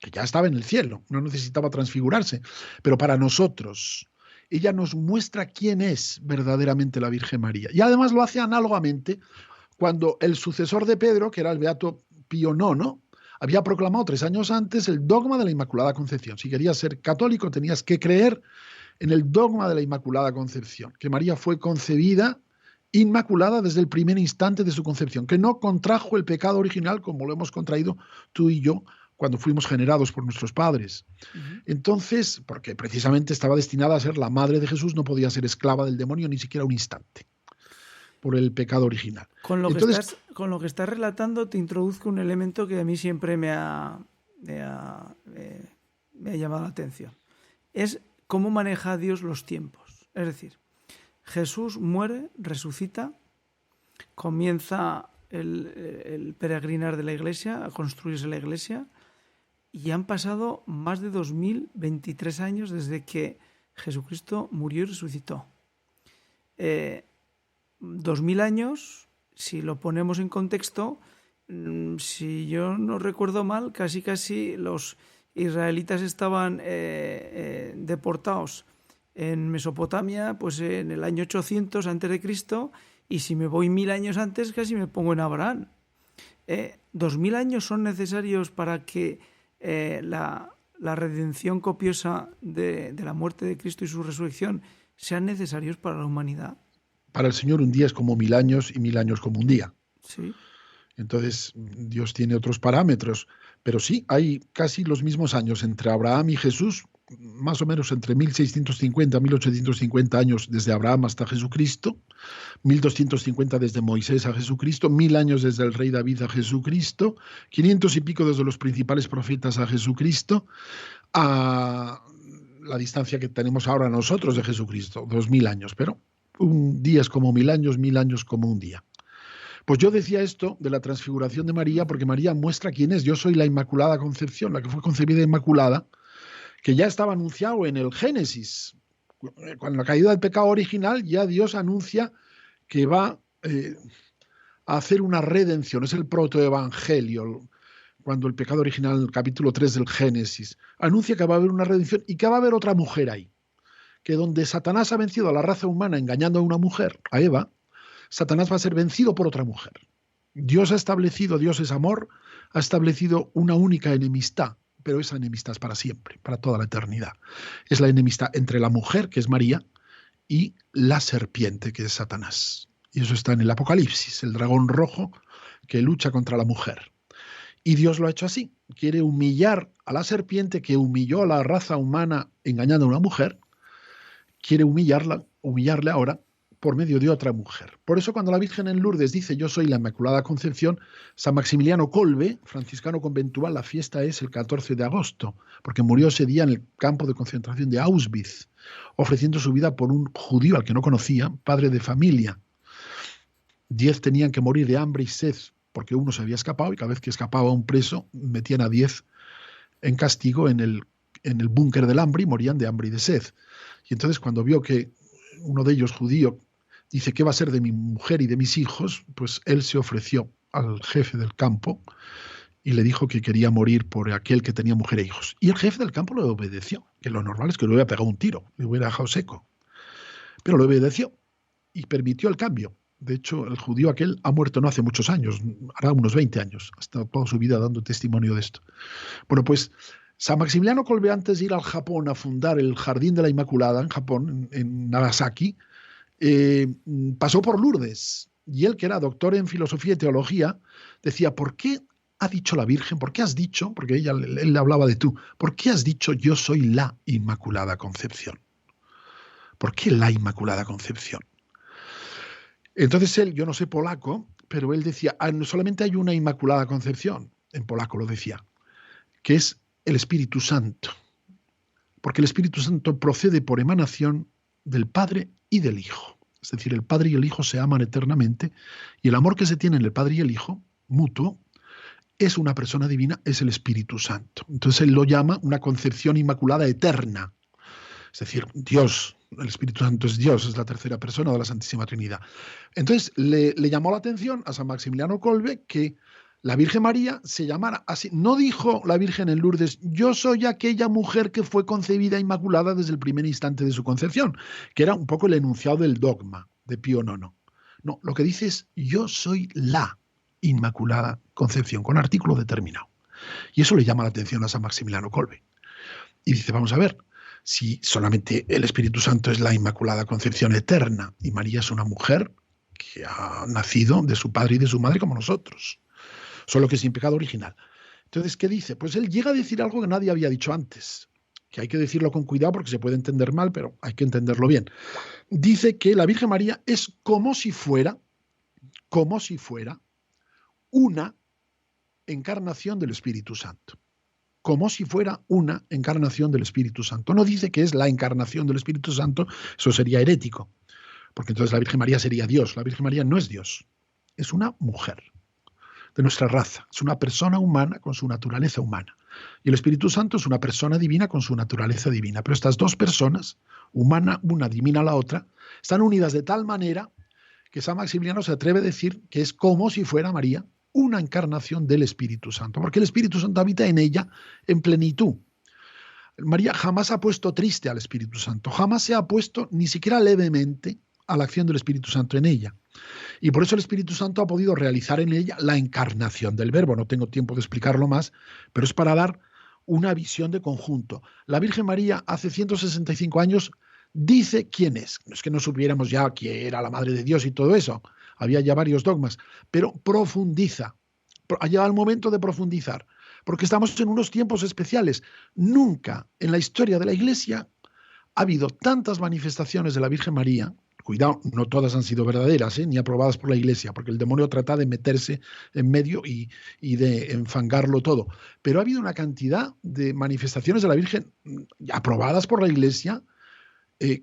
que ya estaba en el cielo, no necesitaba transfigurarse, pero para nosotros ella nos muestra quién es verdaderamente la Virgen María. Y además lo hace análogamente cuando el sucesor de Pedro, que era el beato Pío IX, había proclamado 3 años antes el dogma de la Inmaculada Concepción. Si querías ser católico tenías que creer en el dogma de la Inmaculada Concepción, que María fue concebida inmaculada desde el primer instante de su concepción, que no contrajo el pecado original como lo hemos contraído tú y yo cuando fuimos generados por nuestros padres. Entonces, porque precisamente estaba destinada a ser la madre de Jesús, no podía ser esclava del demonio ni siquiera un instante por el pecado original. Con lo que estás relatando te introduzco un elemento que a mí siempre me ha llamado la atención. Es cómo maneja Dios los tiempos. Es decir, Jesús muere, resucita, comienza el peregrinar de la iglesia, a construirse la iglesia, y han pasado más de 2023 años desde que Jesucristo murió y resucitó. 2000 años, si lo ponemos en contexto, si yo no recuerdo mal, casi los israelitas estaban deportados en Mesopotamia pues en el año 800 a.C. Y si me voy 1000 años antes, casi me pongo en Abraham. 2000 años son necesarios para que la redención copiosa de la muerte de Cristo y su resurrección sean necesarios para la humanidad. Para el Señor un día es como 1000 años y 1000 años como un día. Sí. Entonces Dios tiene otros parámetros, pero sí, hay casi los mismos años entre Abraham y Jesús, más o menos entre 1650 y 1850 años desde Abraham hasta Jesucristo, 1250 desde Moisés a Jesucristo, 1000 años desde el rey David a Jesucristo, 500 y pico desde los principales profetas a Jesucristo, a la distancia que tenemos ahora nosotros de Jesucristo, 2000 años, pero un día es como 1000 años como un día. Pues yo decía esto de la transfiguración de María porque María muestra quién es. Yo soy la Inmaculada Concepción, la que fue concebida inmaculada, que ya estaba anunciado en el Génesis. Con la caída del pecado original ya Dios anuncia que va a hacer una redención. Es el protoevangelio. Cuando el pecado original, el capítulo 3 del Génesis, anuncia que va a haber una redención y que va a haber otra mujer ahí. Que donde Satanás ha vencido a la raza humana engañando a una mujer, a Eva, Satanás va a ser vencido por otra mujer. Dios ha establecido, Dios es amor, ha establecido una única enemistad, pero esa enemistad es para siempre, para toda la eternidad. Es la enemistad entre la mujer, que es María, y la serpiente, que es Satanás. Y eso está en el Apocalipsis, el dragón rojo que lucha contra la mujer. Y Dios lo ha hecho así. Quiere humillar a la serpiente que humilló a la raza humana engañando a una mujer. Quiere humillarle ahora por medio de otra mujer. Por eso cuando la Virgen en Lourdes dice yo soy la Inmaculada Concepción, San Maximiliano Kolbe, franciscano conventual, la fiesta es el 14 de agosto, porque murió ese día en el campo de concentración de Auschwitz, ofreciendo su vida por un judío al que no conocía, padre de familia. 10 tenían que morir de hambre y sed, porque uno se había escapado, y cada vez que escapaba un preso, metían a 10 en castigo en el búnker del hambre y morían de hambre y de sed. Y entonces cuando vio que uno de ellos, judío, dice, ¿qué va a ser de mi mujer y de mis hijos? Pues él se ofreció al jefe del campo y le dijo que quería morir por aquel que tenía mujer e hijos. Y el jefe del campo le obedeció, que lo normal es que le hubiera pegado un tiro, le hubiera dejado seco. Pero le obedeció y permitió el cambio. De hecho, el judío aquel ha muerto no hace muchos años, hará unos 20 años, ha estado toda su vida dando testimonio de esto. Bueno, pues San Maximiliano Kolbe, antes de ir al Japón a fundar el Jardín de la Inmaculada en Japón, en Nagasaki, pasó por Lourdes. Y él, que era doctor en filosofía y teología, decía, ¿por qué ha dicho la Virgen? ¿Por qué has dicho? Porque él le hablaba de tú. ¿Por qué has dicho yo soy la Inmaculada Concepción? ¿Por qué la Inmaculada Concepción? Entonces él, yo no sé polaco, pero él decía, solamente hay una Inmaculada Concepción, en polaco lo decía, que es el Espíritu Santo. Porque el Espíritu Santo procede por emanación del Padre y del Hijo. Es decir, el Padre y el Hijo se aman eternamente y el amor que se tiene en el Padre y el Hijo, mutuo, es una persona divina, es el Espíritu Santo. Entonces él lo llama una concepción inmaculada eterna. Es decir, Dios, el Espíritu Santo es Dios, es la tercera persona de la Santísima Trinidad. Entonces le llamó la atención a San Maximiliano Kolbe que la Virgen María se llamara así. No dijo la Virgen en Lourdes, yo soy aquella mujer que fue concebida inmaculada desde el primer instante de su concepción, que era un poco el enunciado del dogma de Pío IX. No, lo que dice es, yo soy la Inmaculada Concepción, con artículo determinado. Y eso le llama la atención a San Maximiliano Kolbe. Y dice, vamos a ver, si solamente el Espíritu Santo es la Inmaculada Concepción eterna y María es una mujer que ha nacido de su padre y de su madre como nosotros, solo que sin pecado original. Entonces, ¿qué dice? Pues él llega a decir algo que nadie había dicho antes, que hay que decirlo con cuidado porque se puede entender mal, pero hay que entenderlo bien. Dice que la Virgen María es como si fuera una encarnación del Espíritu Santo. Como si fuera una encarnación del Espíritu Santo. No dice que es la encarnación del Espíritu Santo, eso sería herético, porque entonces la Virgen María sería Dios. La Virgen María no es Dios, es una mujer de nuestra raza, es una persona humana con su naturaleza humana. Y el Espíritu Santo es una persona divina con su naturaleza divina. Pero estas dos personas, humana una, divina la otra, están unidas de tal manera que San Maximiliano se atreve a decir que es como si fuera María una encarnación del Espíritu Santo, porque el Espíritu Santo habita en ella en plenitud. María jamás ha puesto triste al Espíritu Santo, jamás se ha puesto ni siquiera levemente a la acción del Espíritu Santo en ella. Y por eso el Espíritu Santo ha podido realizar en ella la encarnación del Verbo. No tengo tiempo de explicarlo más, pero es para dar una visión de conjunto. La Virgen María hace 165 años dice quién es. No es que no supiéramos ya quién era la Madre de Dios y todo eso. Había ya varios dogmas, pero profundiza. Ha llegado el momento de profundizar, porque estamos en unos tiempos especiales. Nunca en la historia de la Iglesia ha habido tantas manifestaciones de la Virgen María. Cuidado, no todas han sido verdaderas, ni aprobadas por la Iglesia, porque el demonio trata de meterse en medio y de enfangarlo todo. Pero ha habido una cantidad de manifestaciones de la Virgen aprobadas por la Iglesia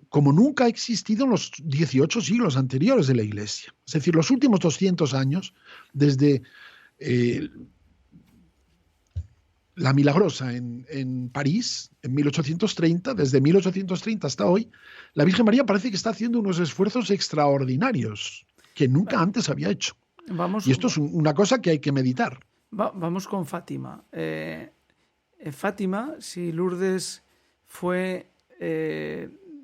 como nunca ha existido en los 18 siglos anteriores de la Iglesia. Es decir, los últimos 200 años, desde la Milagrosa en París, en 1830, desde 1830 hasta hoy, la Virgen María parece que está haciendo unos esfuerzos extraordinarios que nunca antes había hecho. Y esto es una cosa que hay que meditar. Vamos con Fátima. Fátima, si Lourdes fue,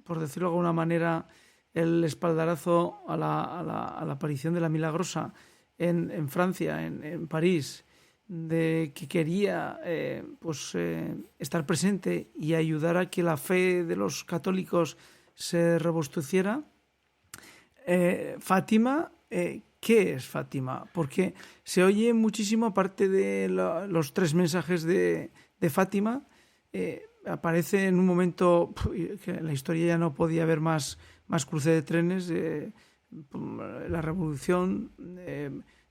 por decirlo de alguna manera, el espaldarazo a la aparición de la Milagrosa en Francia, en París, de que quería estar presente y ayudar a que la fe de los católicos se robusteciera. Fátima, ¿qué es Fátima? Porque se oye muchísimo, aparte de los 3 mensajes de Fátima, aparece en un momento que en la historia ya no podía haber más cruce de trenes, la revolución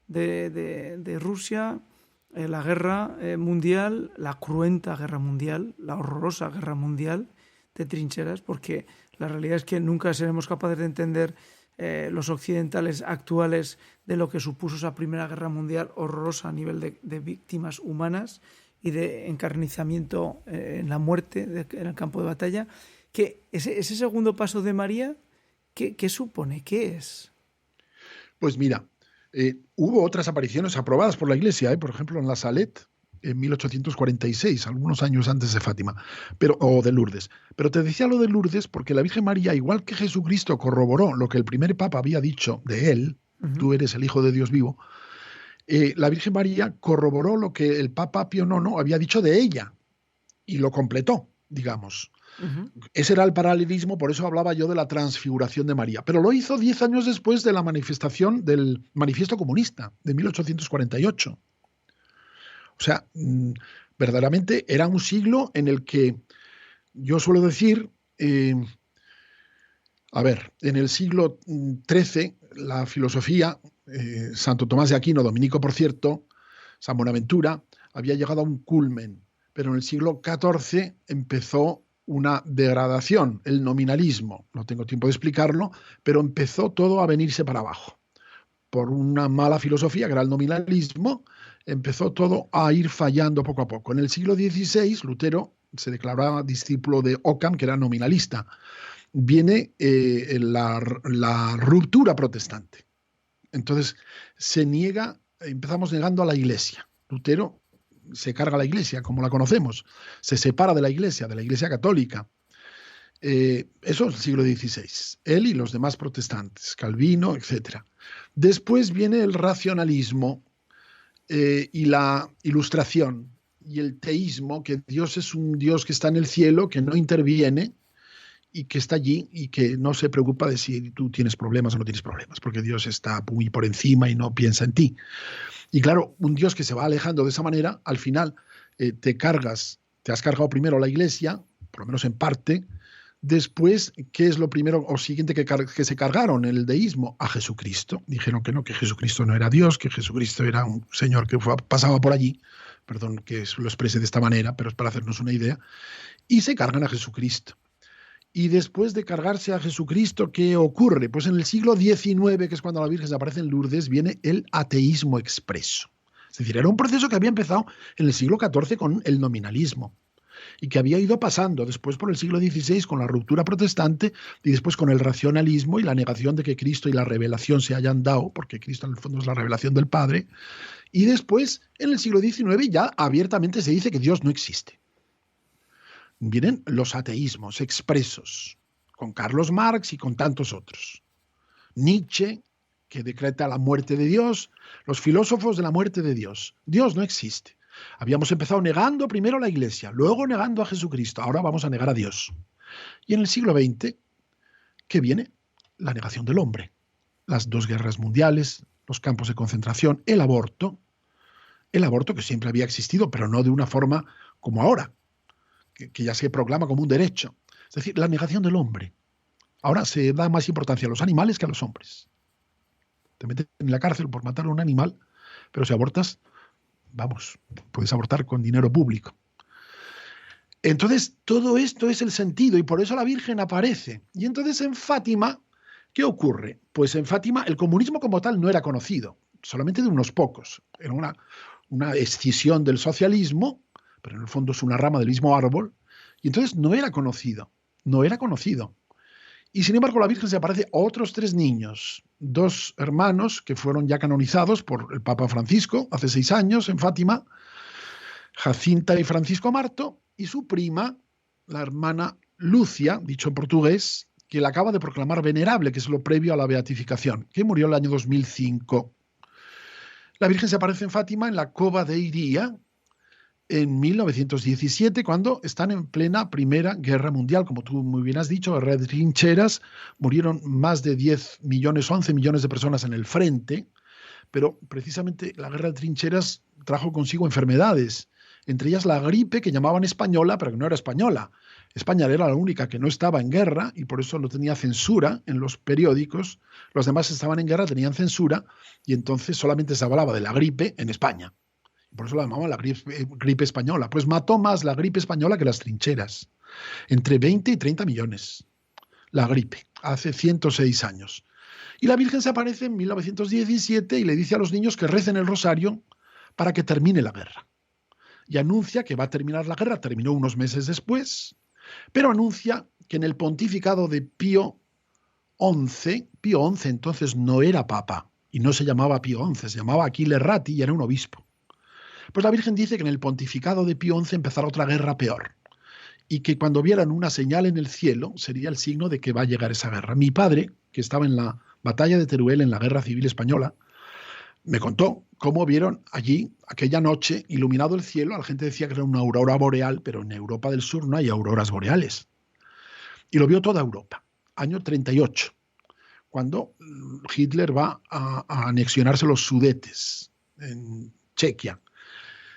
de Rusia, la guerra mundial, la cruenta guerra mundial, la horrorosa guerra mundial de trincheras, porque la realidad es que nunca seremos capaces de entender los occidentales actuales de lo que supuso esa primera guerra mundial horrorosa a nivel de víctimas humanas y de encarnizamiento en la muerte en el campo de batalla. Que ese segundo paso de María, ¿qué supone? ¿Qué es? Pues mira, hubo otras apariciones aprobadas por la Iglesia, por ejemplo en La Salette, en 1846, algunos años antes de Fátima, o de Lourdes. Pero te decía lo de Lourdes porque la Virgen María, igual que Jesucristo corroboró lo que el primer Papa había dicho de él, tú eres el Hijo de Dios vivo, la Virgen María corroboró lo que el Papa Pío IX había dicho de ella y lo completó, digamos. Ese era el paralelismo, por eso hablaba yo de la transfiguración de María. Pero lo hizo 10 años después de la manifestación del Manifiesto Comunista de 1848. O sea, verdaderamente era un siglo en el que yo suelo decir, en el siglo XIII, la filosofía, Santo Tomás de Aquino, dominico por cierto, San Buenaventura, había llegado a un culmen, pero en el siglo XIV empezó una degradación, el nominalismo. No tengo tiempo de explicarlo, pero empezó todo a venirse para abajo. Por una mala filosofía, que era el nominalismo, empezó todo a ir fallando poco a poco. En el siglo XVI, Lutero se declaraba discípulo de Ockham, que era nominalista. Viene la ruptura protestante. Entonces, empezamos negando a la Iglesia. Lutero se carga la Iglesia, como la conocemos. Se separa de la Iglesia católica. Eso es el siglo XVI. Él y los demás protestantes, Calvino, etc. Después viene el racionalismo y la ilustración y el teísmo, que Dios es un Dios que está en el cielo, que no interviene y que está allí y que no se preocupa de si tú tienes problemas o no tienes problemas, porque Dios está muy por encima y no piensa en ti. Y claro, un Dios que se va alejando de esa manera, al final te has cargado primero la Iglesia, por lo menos en parte. Después, ¿qué es lo primero o siguiente que se cargaron? El deísmo, a Jesucristo. Dijeron que no, que Jesucristo no era Dios, que Jesucristo era un señor que pasaba por allí. Perdón que lo exprese de esta manera, pero es para hacernos una idea. Y se cargan a Jesucristo. Y después de cargarse a Jesucristo, ¿qué ocurre? Pues en el siglo XIX, que es cuando la Virgen aparece en Lourdes, viene el ateísmo expreso. Es decir, era un proceso que había empezado en el siglo XIV con el nominalismo y que había ido pasando después por el siglo XVI con la ruptura protestante y después con el racionalismo y la negación de que Cristo y la revelación se hayan dado, porque Cristo en el fondo es la revelación del Padre, y después en el siglo XIX ya abiertamente se dice que Dios no existe. Vienen los ateísmos expresos, con Carlos Marx y con tantos otros. Nietzsche, que decreta la muerte de Dios, los filósofos de la muerte de Dios. Dios no existe. Habíamos empezado negando primero a la Iglesia, luego negando a Jesucristo, ahora vamos a negar a Dios. Y en el siglo XX, ¿qué viene? La negación del hombre. Las dos guerras mundiales, los campos de concentración, el aborto que siempre había existido, pero no de una forma como ahora, que ya se proclama como un derecho. Es decir, la negación del hombre. Ahora se da más importancia a los animales que a los hombres. Te meten en la cárcel por matar a un animal, pero si abortas, vamos, puedes abortar con dinero público. Entonces, todo esto es el sentido y por eso la Virgen aparece. Y entonces en Fátima, ¿qué ocurre? Pues en Fátima el comunismo como tal no era conocido, solamente de unos pocos. Era una escisión del socialismo, pero en el fondo es una rama del mismo árbol, y entonces no era conocido. Y sin embargo la Virgen se aparece a otros 3 niños, 2 hermanos que fueron ya canonizados por el Papa Francisco hace 6 años en Fátima, Jacinta y Francisco Marto, y su prima, la hermana Lucia, dicho en portugués, que la acaba de proclamar venerable, que es lo previo a la beatificación, que murió en el año 2005. La Virgen se aparece en Fátima en la Cova de Iría en 1917, cuando están en plena Primera Guerra Mundial. Como tú muy bien has dicho, guerra de trincheras, murieron más de 10 millones, 11 millones de personas en el frente, pero precisamente la guerra de trincheras trajo consigo enfermedades, entre ellas la gripe, que llamaban española, pero que no era española. España era la única que no estaba en guerra y por eso no tenía censura en los periódicos. Los demás estaban en guerra, tenían censura, y entonces solamente se hablaba de la gripe en España. Por eso la llamaban la gripe española. Pues mató más la gripe española que las trincheras. Entre 20 y 30 millones. La gripe, hace 106 años. Y la Virgen se aparece en 1917 y le dice a los niños que recen el rosario para que termine la guerra. Y anuncia que va a terminar la guerra, terminó unos meses después, pero anuncia que en el pontificado de Pío XI entonces no era papa y no se llamaba Pío XI, se llamaba Achille Ratti y era un obispo. Pues la Virgen dice que en el pontificado de Pío XI empezará otra guerra peor y que cuando vieran una señal en el cielo sería el signo de que va a llegar esa guerra. Mi padre, que estaba en la batalla de Teruel en la Guerra Civil Española, me contó cómo vieron allí, aquella noche, iluminado el cielo. La gente decía que era una aurora boreal, pero en Europa del Sur no hay auroras boreales. Y lo vio toda Europa, año 38, cuando Hitler va a anexionarse los Sudetes en Chequia.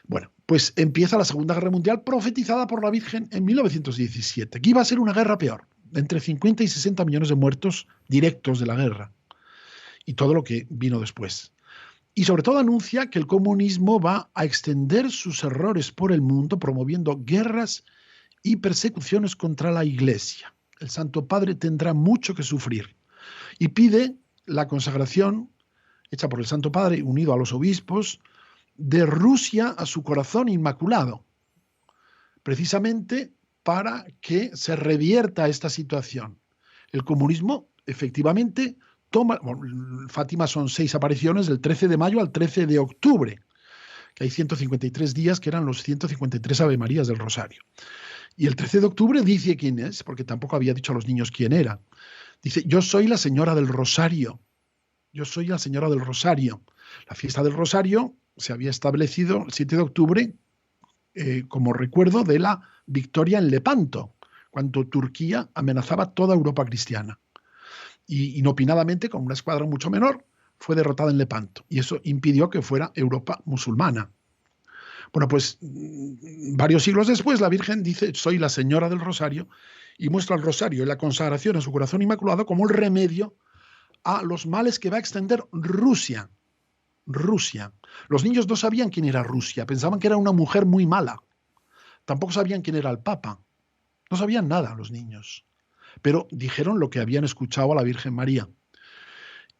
Bueno, pues empieza la Segunda Guerra Mundial profetizada por la Virgen en 1917, que iba a ser una guerra peor, entre 50 y 60 millones de muertos directos de la guerra y todo lo que vino después. Y sobre todo anuncia que el comunismo va a extender sus errores por el mundo, promoviendo guerras y persecuciones contra la Iglesia. El Santo Padre tendrá mucho que sufrir. Y pide la consagración hecha por el Santo Padre, unido a los obispos, de Rusia a su corazón inmaculado, precisamente para que se revierta esta situación. El comunismo, efectivamente, Fátima son 6 apariciones del 13 de mayo al 13 de octubre, que hay 153 días que eran los 153 Ave Marías del Rosario. Y el 13 de octubre dice quién es, porque tampoco había dicho a los niños quién era. Dice, yo soy la Señora del Rosario. Yo soy la Señora del Rosario. La fiesta del Rosario se había establecido el 7 de octubre como recuerdo de la victoria en Lepanto, cuando Turquía amenazaba toda Europa cristiana. Y inopinadamente, con una escuadra mucho menor, fue derrotada en Lepanto. Y eso impidió que fuera Europa musulmana. Bueno, pues varios siglos después la Virgen dice, soy la Señora del Rosario, y muestra el rosario y la consagración a su corazón inmaculado como el remedio a los males que va a extender Rusia. Rusia. Los niños no sabían quién era Rusia, pensaban que era una mujer muy mala. Tampoco sabían quién era el Papa. No sabían nada los niños. Pero dijeron lo que habían escuchado a la Virgen María.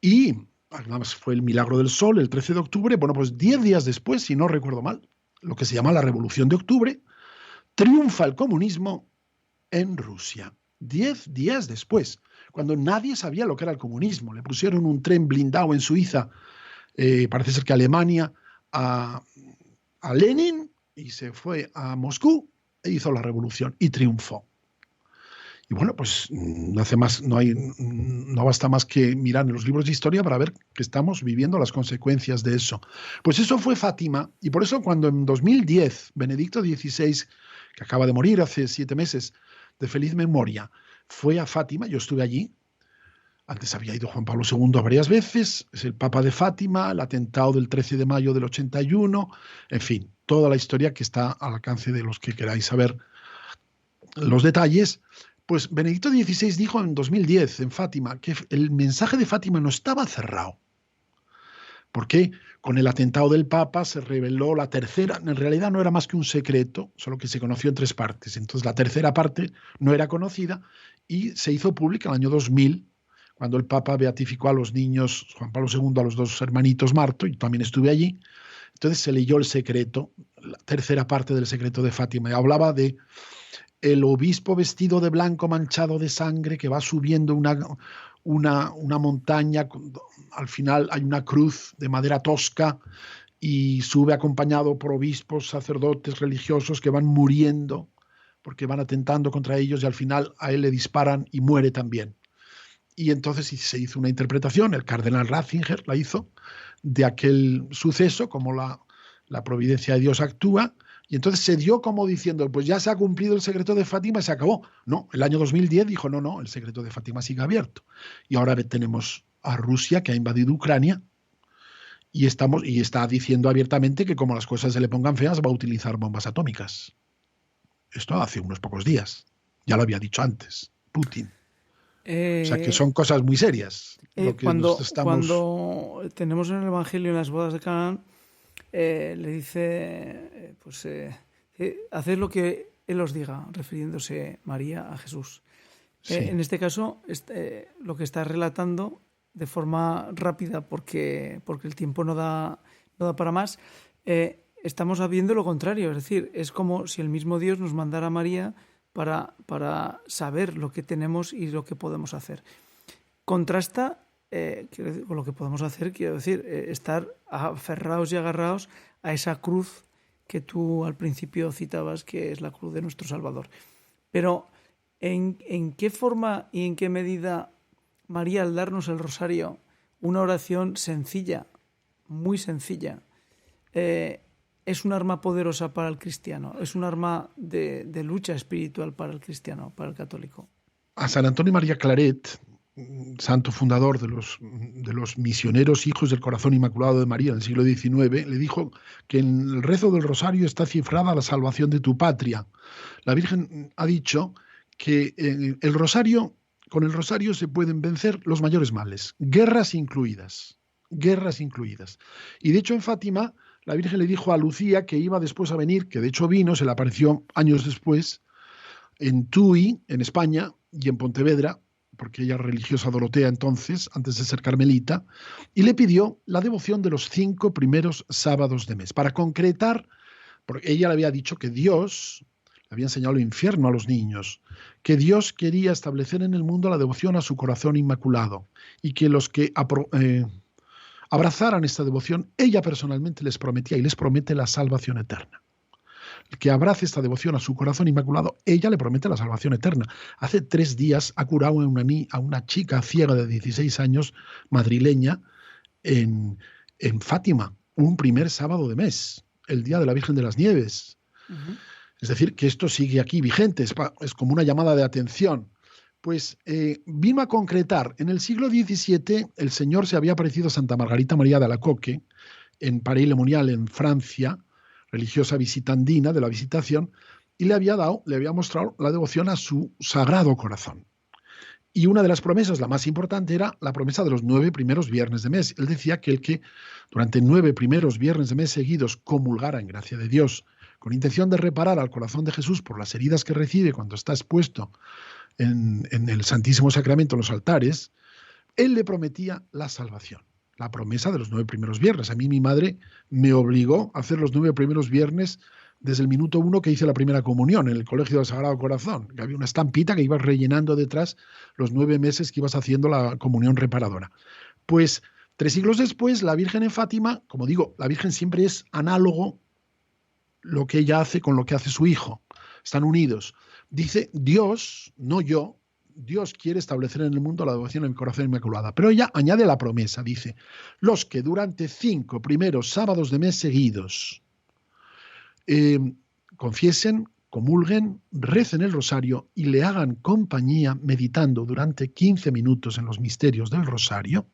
Y además fue el milagro del sol, el 13 de octubre. Bueno, pues 10 días después, si no recuerdo mal, lo que se llama la Revolución de Octubre, triunfa el comunismo en Rusia. 10 días después, cuando nadie sabía lo que era el comunismo. Le pusieron un tren blindado en Suiza, parece ser que Alemania, a Lenin, y se fue a Moscú e hizo la revolución y triunfó. Y bueno, pues no basta más que mirar en los libros de historia para ver que estamos viviendo las consecuencias de eso. Pues eso fue Fátima, y por eso cuando en 2010 Benedicto XVI, que acaba de morir hace 7 meses, de feliz memoria, fue a Fátima, yo estuve allí. Antes había ido Juan Pablo II varias veces, es el Papa de Fátima, el atentado del 13 de mayo del 81, en fin, toda la historia que está al alcance de los que queráis saber los detalles. Pues Benedicto XVI dijo en 2010 en Fátima que el mensaje de Fátima no estaba cerrado, porque con el atentado del Papa se reveló la tercera, en realidad no era más que un secreto, solo que se conoció en 3 partes, entonces la tercera parte no era conocida y se hizo pública en el año 2000, cuando el Papa beatificó a los niños, Juan Pablo II, a los 2 hermanitos Marto, y también estuve allí. Entonces se leyó el secreto, la tercera parte del secreto de Fátima, y hablaba de el obispo vestido de blanco manchado de sangre que va subiendo una montaña, al final hay una cruz de madera tosca y sube acompañado por obispos, sacerdotes, religiosos que van muriendo porque van atentando contra ellos y al final a él le disparan y muere también. Y entonces se hizo una interpretación, el cardenal Ratzinger la hizo, de aquel suceso, como la providencia de Dios actúa, y entonces se dio como diciendo, pues ya se ha cumplido el secreto de Fátima, se acabó. No, el año 2010 dijo, no, el secreto de Fátima sigue abierto. Y ahora tenemos a Rusia, que ha invadido Ucrania, y está diciendo abiertamente que como las cosas se le pongan feas, va a utilizar bombas atómicas. Esto hace unos pocos días. Ya lo había dicho antes, Putin. O sea que son cosas muy serias. Cuando tenemos en el Evangelio, en las bodas de Canaán, le dice, haced lo que Él os diga, refiriéndose María a Jesús. Sí. En este caso, lo que está relatando de forma rápida, porque el tiempo no da para más, estamos viendo lo contrario. Es decir, es como si el mismo Dios nos mandara a María para saber lo que tenemos y lo que podemos hacer. Contrasta con lo que podemos hacer, quiero decir, estar aferrados y agarrados a esa cruz que tú al principio citabas, que es la cruz de nuestro Salvador. Pero, ¿en qué forma y en qué medida María, al darnos el rosario, una oración sencilla, muy sencilla, es un arma poderosa para el cristiano, es un arma de lucha espiritual para el cristiano, para el católico? A San Antonio María Claret, santo fundador de los misioneros hijos del corazón inmaculado de María en el siglo XIX, le dijo que en el rezo del rosario está cifrada la salvación de tu patria. La Virgen ha dicho que con el rosario se pueden vencer los mayores males, guerras incluidas. Y de hecho en Fátima la Virgen le dijo a Lucía que iba después a venir, que de hecho vino, se le apareció años después, en Tui, en España, y en Pontevedra, porque ella era religiosa dorotea entonces, antes de ser carmelita, y le pidió la devoción de los 5 primeros sábados de mes, para concretar, porque ella le había dicho que Dios le había enseñado el infierno a los niños, que Dios quería establecer en el mundo la devoción a su corazón inmaculado, y que los que abrazaran esta devoción, ella personalmente les prometía y les promete la salvación eterna. El que abrace esta devoción a su corazón inmaculado, ella le promete la salvación eterna. Hace 3 días ha curado a una chica ciega de 16 años, madrileña, en Fátima, un primer sábado de mes, el día de la Virgen de las Nieves. Uh-huh. Es decir, que esto sigue aquí vigente, es como una llamada de atención. Pues vino a concretar, en el siglo XVII el Señor se había aparecido a Santa Margarita María de Alacoque, en Paris-le-Monial, en Francia, religiosa visitandina de la Visitación, y le había mostrado la devoción a su sagrado corazón. Y una de las promesas, la más importante, era la promesa de los 9 primeros viernes de mes. Él decía que el que durante 9 primeros viernes de mes seguidos comulgara en gracia de Dios, con intención de reparar al corazón de Jesús por las heridas que recibe cuando está expuesto en el Santísimo Sacramento, en los altares, él le prometía la salvación, la promesa de los 9 primeros viernes. A mí mi madre me obligó a hacer los 9 primeros viernes desde el minuto 1 que hice la primera comunión en el Colegio del Sagrado Corazón, que había una estampita que ibas rellenando detrás los 9 meses que ibas haciendo la comunión reparadora. Pues 3 siglos después, la Virgen en Fátima, como digo, la Virgen siempre es análogo lo que ella hace con lo que hace su hijo. Están unidos. Dice Dios, no yo, Dios quiere establecer en el mundo la devoción a mi corazón inmaculada. Pero ella añade la promesa, dice, los que durante 5 primeros sábados de mes seguidos confiesen, comulguen, recen el rosario y le hagan compañía meditando durante 15 minutos en los misterios del rosario,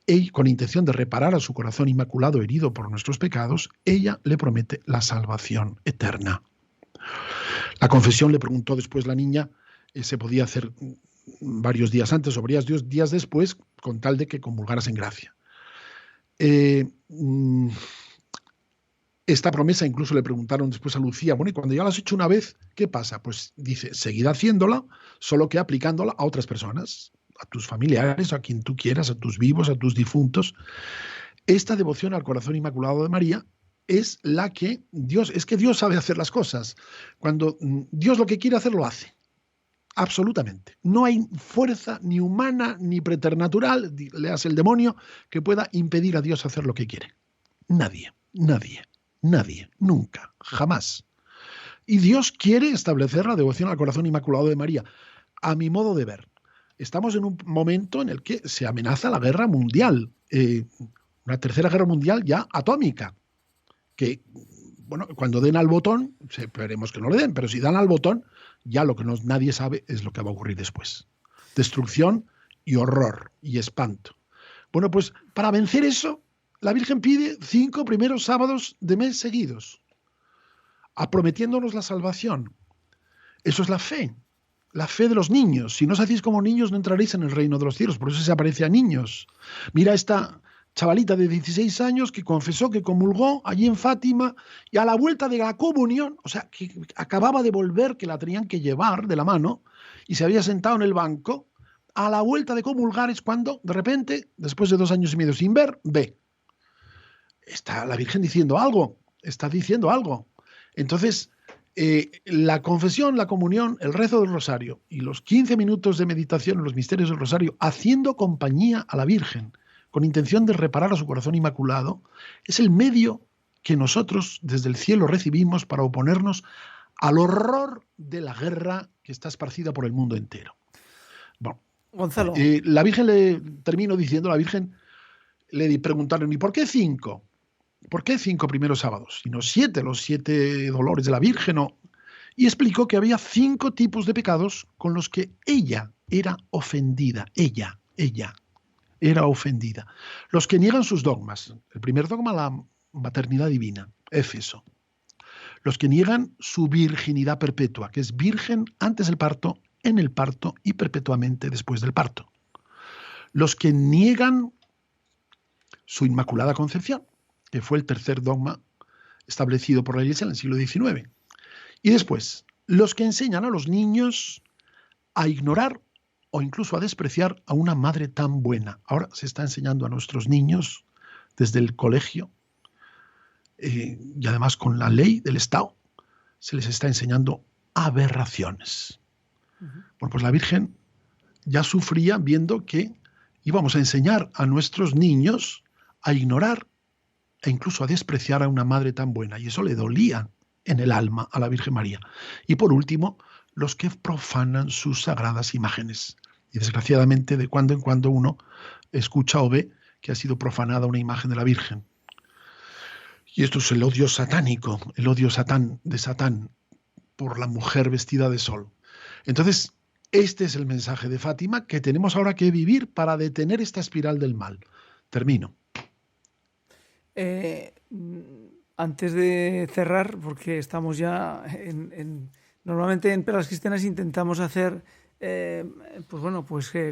y con intención de reparar a su corazón inmaculado herido por nuestros pecados, ella le promete la salvación eterna. La confesión, le preguntó después la niña, se podía hacer varios días antes o varios días después, con tal de que comulgaras en gracia. Esta promesa incluso le preguntaron después a Lucía, bueno, y cuando ya la has hecho una vez, ¿qué pasa? Pues dice, seguid haciéndola, solo que aplicándola a otras personas, a tus familiares, a quien tú quieras, a tus vivos, a tus difuntos. Esta devoción al corazón inmaculado de María es la que Dios, es que Dios sabe hacer las cosas. Cuando Dios lo que quiere hacer, lo hace. Absolutamente. No hay fuerza ni humana ni preternatural, leas el demonio, que pueda impedir a Dios hacer lo que quiere. Nadie, nadie, nadie, nunca, jamás. Y Dios quiere establecer la devoción al corazón inmaculado de María. A mi modo de ver, estamos en un momento en el que se amenaza la guerra mundial, una tercera guerra mundial ya atómica, que, bueno, cuando den al botón, esperemos que no le den, pero si dan al botón, ya lo que nadie sabe es lo que va a ocurrir después. Destrucción y horror y espanto. Bueno, pues para vencer eso, la Virgen pide 5 primeros sábados de mes seguidos, prometiéndonos la salvación. Eso es la fe de los niños. Si no os hacéis como niños, no entraréis en el reino de los cielos. Por eso se aparece a niños. Mira esta chavalita de 16 años que confesó, que comulgó allí en Fátima, y a la vuelta de la comunión, o sea, que acababa de volver, que la tenían que llevar de la mano, y se había sentado en el banco, a la vuelta de comulgar es cuando, de repente, después de 2 años y medio sin ver, ve. Está la Virgen diciendo algo, está diciendo algo. Entonces, la confesión, la comunión, el rezo del rosario y los 15 minutos de meditación en los misterios del rosario, haciendo compañía a la Virgen, con intención de reparar a su corazón inmaculado, es el medio que nosotros desde el cielo recibimos para oponernos al horror de la guerra que está esparcida por el mundo entero. Bueno, Gonzalo. La Virgen termino diciendo, la Virgen le preguntaron, ¿y por qué 5? ¿Por qué 5 primeros sábados? Y no 7, los 7 dolores de la Virgen. Y explicó que había 5 tipos de pecados con los que ella era ofendida. Ella era ofendida. Los que niegan sus dogmas. El primer dogma, la maternidad divina, Éfeso. Los que niegan su virginidad perpetua, que es virgen antes del parto, en el parto y perpetuamente después del parto. Los que niegan su inmaculada concepción, que fue el tercer dogma establecido por la Iglesia en el siglo XIX. Y después, los que enseñan a los niños a ignorar o incluso a despreciar a una madre tan buena. Ahora se está enseñando a nuestros niños desde el colegio y además con la ley del Estado se les está enseñando aberraciones. Bueno, pues la Virgen ya sufría viendo que íbamos a enseñar a nuestros niños a ignorar e incluso a despreciar a una madre tan buena, y eso le dolía en el alma a la Virgen María. Y por último, los que profanan sus sagradas imágenes. Y desgraciadamente, de cuando en cuando uno escucha o ve que ha sido profanada una imagen de la Virgen. Y esto es el odio satánico, el odio de Satán por la mujer vestida de sol. Entonces, este es el mensaje de Fátima que tenemos ahora que vivir para detener esta espiral del mal. Termino. Antes de cerrar, porque estamos ya normalmente en Perlas Cristianas intentamos hacer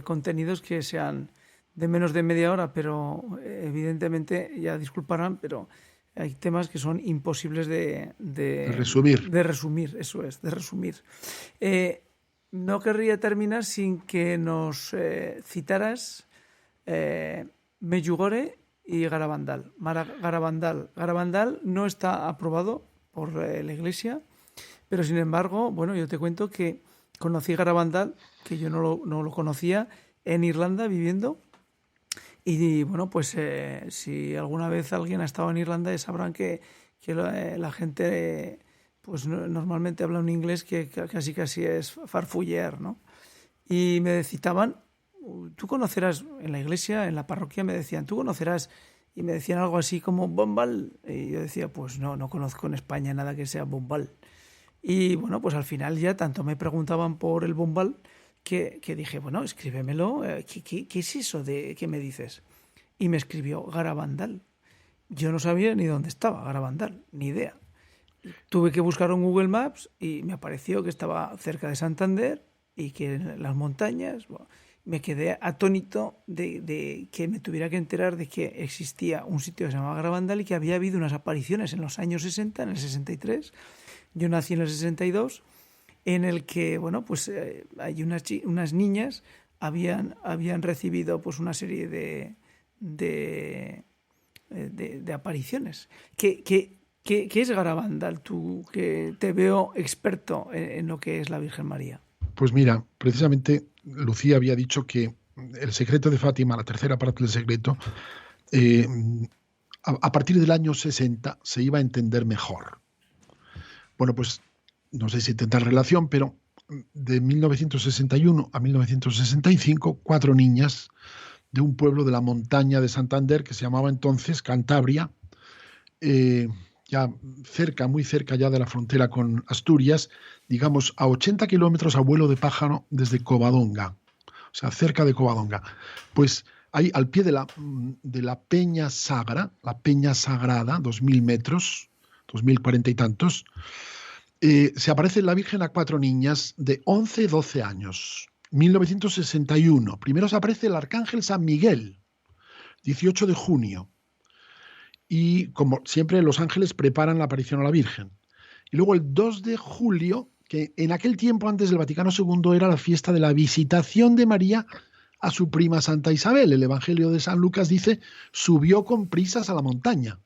contenidos que sean de menos de media hora, pero evidentemente, ya disculparán, pero hay temas que son imposibles de resumir. De resumir, eso es, de resumir. No querría terminar sin que nos citaras Medjugorje y Garabandal. Garabandal no está aprobado por la Iglesia, pero sin embargo, bueno, yo te cuento que conocí Garabandal, que yo no lo conocía, en Irlanda viviendo. Y bueno, pues si alguna vez alguien ha estado en Irlanda, sabrán que la gente pues normalmente habla un inglés que casi es farfuller, ¿no? Y me citaban, tú conocerás, en la iglesia, en la parroquia me decían, tú conocerás, y me decían algo así como Bombal, y yo decía, pues no conozco en España nada que sea Bombal. Y bueno, pues al final ya tanto me preguntaban por el Bombal que dije, bueno, escríbemelo, ¿qué es eso de qué me dices? Y me escribió Garabandal. Yo no sabía ni dónde estaba Garabandal, ni idea. Tuve que buscar en Google Maps y me apareció que estaba cerca de Santander y que en las montañas. Bueno, me quedé atónito de que me tuviera que enterar de que existía un sitio que se llamaba Garabandal y que había habido unas apariciones en los años 60, en el 63. Yo nací en el 62, en el que, bueno, pues hay unas niñas habían recibido pues una serie de apariciones. ¿Qué es Garabandal? Tú que te veo experto en lo que es la Virgen María. Pues mira, precisamente Lucía había dicho que el secreto de Fátima, la tercera parte del secreto, eh, a partir del año 60 se iba a entender mejor. Bueno, pues no sé si tendrá relación, pero de 1961 a 1965, 4 niñas de un pueblo de la montaña de Santander que se llamaba entonces Cantabria, ya cerca, muy cerca ya de la frontera con Asturias, digamos a 80 kilómetros a vuelo de pájaro desde Covadonga, o sea, cerca de Covadonga. Pues ahí al pie de la Peña Sagra, la Peña Sagrada, 2000 metros, 2040 y tantos, se aparece la Virgen a 4 niñas de 11 y 12 años. 1961. Primero se aparece el Arcángel San Miguel, 18 de junio. Y como siempre, los ángeles preparan la aparición a la Virgen. Y luego el 2 de julio, que en aquel tiempo antes del Vaticano II era la fiesta de la visitación de María a su prima Santa Isabel. El Evangelio de San Lucas dice, subió con prisas a la montaña.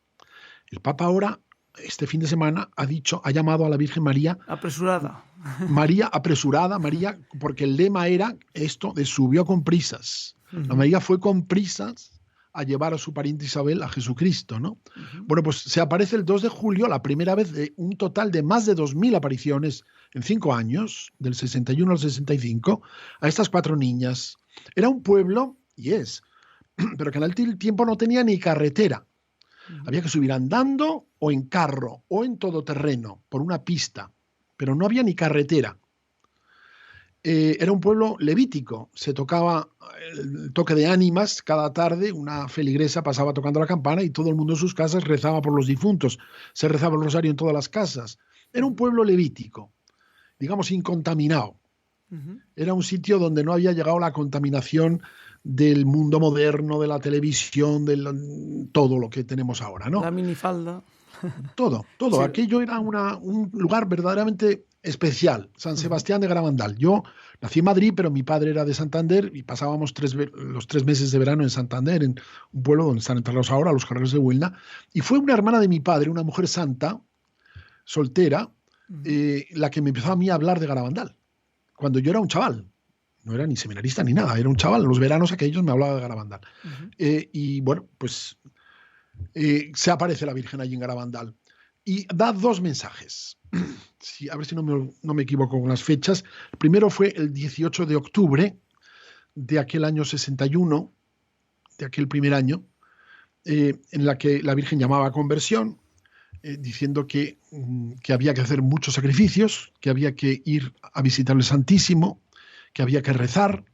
El Papa ahora, este fin de semana, ha llamado a la Virgen María apresurada. María apresurada, María, porque el lema era esto de subió con prisas. La María fue con prisas a llevar a su pariente Isabel a Jesucristo, ¿no? Bueno, pues se aparece el 2 de julio, la primera vez de un total de más de 2000 apariciones en 5 años, del 61 al 65, a estas 4 niñas. Era un pueblo, y es, pero que en aquel tiempo no tenía ni carretera. Había que subir andando o en carro o en todoterreno, por una pista, pero no había ni carretera. Era un pueblo levítico, se tocaba el toque de ánimas cada tarde, una feligresa pasaba tocando la campana y todo el mundo en sus casas rezaba por los difuntos, se rezaba el rosario en todas las casas. Era un pueblo levítico, digamos incontaminado. Era un sitio donde no había llegado la contaminación del mundo moderno, de la televisión, de todo lo que tenemos ahora, ¿no? La minifalda. Todo. Sí. Aquello era un lugar verdaderamente especial, San Sebastián de Garabandal. Yo nací en Madrid, pero mi padre era de Santander y pasábamos los 3 meses de verano en Santander, en un pueblo donde están enterrados ahora los Carreros de Huelna. Y fue una hermana de mi padre, una mujer santa, soltera, la que me empezó a mí a hablar de Garabandal, cuando yo era un chaval. No era ni seminarista ni nada, era un chaval. En los veranos aquellos me hablaba de Garabandal. Y bueno, pues se aparece la Virgen allí en Garabandal y da 2 mensajes. Sí, a ver si no me equivoco con las fechas. El primero fue el 18 de octubre de aquel año 61, de aquel primer año, en la que la Virgen llamaba a conversión, diciendo que había que hacer muchos sacrificios, que había que ir a visitar el Santísimo, que había que rezar,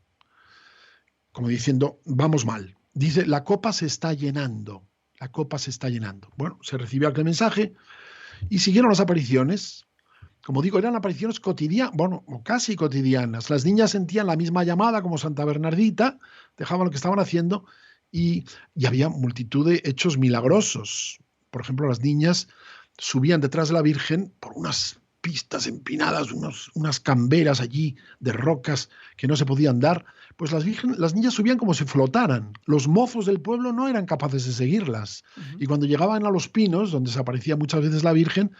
como diciendo, vamos mal. Dice, la copa se está llenando. La copa se está llenando. Bueno, se recibió aquel mensaje y siguieron las apariciones. Como digo, eran apariciones cotidianas, bueno, o casi cotidianas. Las niñas sentían la misma llamada como Santa Bernardita, dejaban lo que estaban haciendo y había multitud de hechos milagrosos. Por ejemplo, las niñas subían detrás de la Virgen por unas pistas empinadas, unas camberas allí de rocas que no se podían dar. Pues las niñas subían como si flotaran. Los mozos del pueblo no eran capaces de seguirlas. Y cuando llegaban a los pinos, donde se aparecía muchas veces la Virgen,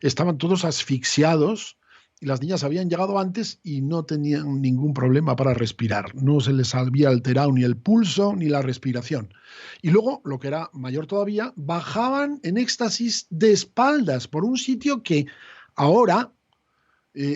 estaban todos asfixiados y las niñas habían llegado antes y no tenían ningún problema para respirar. No se les había alterado ni el pulso ni la respiración. Y luego, lo que era mayor todavía, bajaban en éxtasis de espaldas por un sitio que Ahora,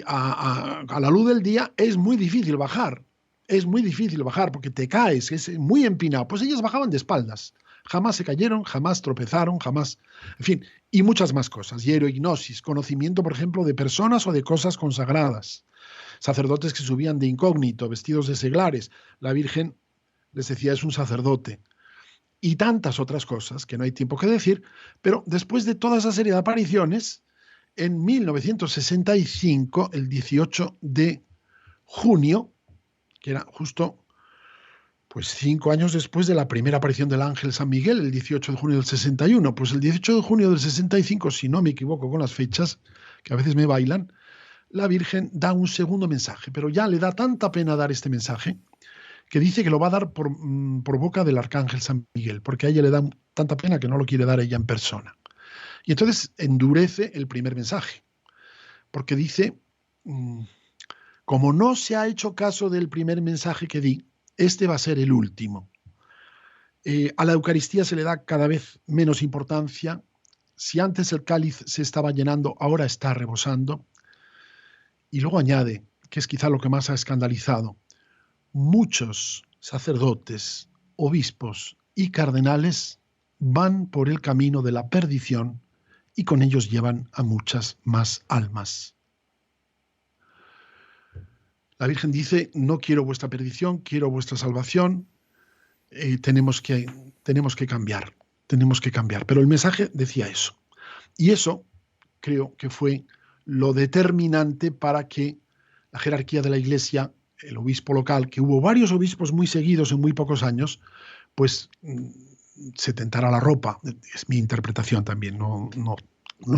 a la luz del día, es muy difícil bajar. Es muy difícil bajar porque te caes, es muy empinado. Pues ellas bajaban de espaldas. Jamás se cayeron, jamás tropezaron, jamás... En fin, y muchas más cosas. Hieroignosis, conocimiento, por ejemplo, de personas o de cosas consagradas. Sacerdotes que subían de incógnito, vestidos de seglares. La Virgen les decía, es un sacerdote. Y tantas otras cosas que no hay tiempo que decir, pero después de toda esa serie de apariciones, en 1965, el 18 de junio, que era justo pues 5 años después de la primera aparición del ángel San Miguel, el 18 de junio del 61, pues el 18 de junio del 65, si no me equivoco con las fechas, que a veces me bailan, la Virgen da un segundo mensaje, pero ya le da tanta pena dar este mensaje que dice que lo va a dar por boca del arcángel San Miguel, porque a ella le da tanta pena que no lo quiere dar ella en persona. Y entonces endurece el primer mensaje, porque dice, como no se ha hecho caso del primer mensaje que di, este va a ser el último. A la Eucaristía se le da cada vez menos importancia. Si antes el cáliz se estaba llenando, ahora está rebosando. Y luego añade, que es quizá lo que más ha escandalizado, muchos sacerdotes, obispos y cardenales van por el camino de la perdición y con ellos llevan a muchas más almas. La Virgen dice, no quiero vuestra perdición, quiero vuestra salvación, tenemos que cambiar, tenemos que cambiar. Pero el mensaje decía eso. Y eso creo que fue lo determinante para que la jerarquía de la Iglesia, el obispo local, que hubo varios obispos muy seguidos en muy pocos años, pues se tentara la ropa. Es mi interpretación también, no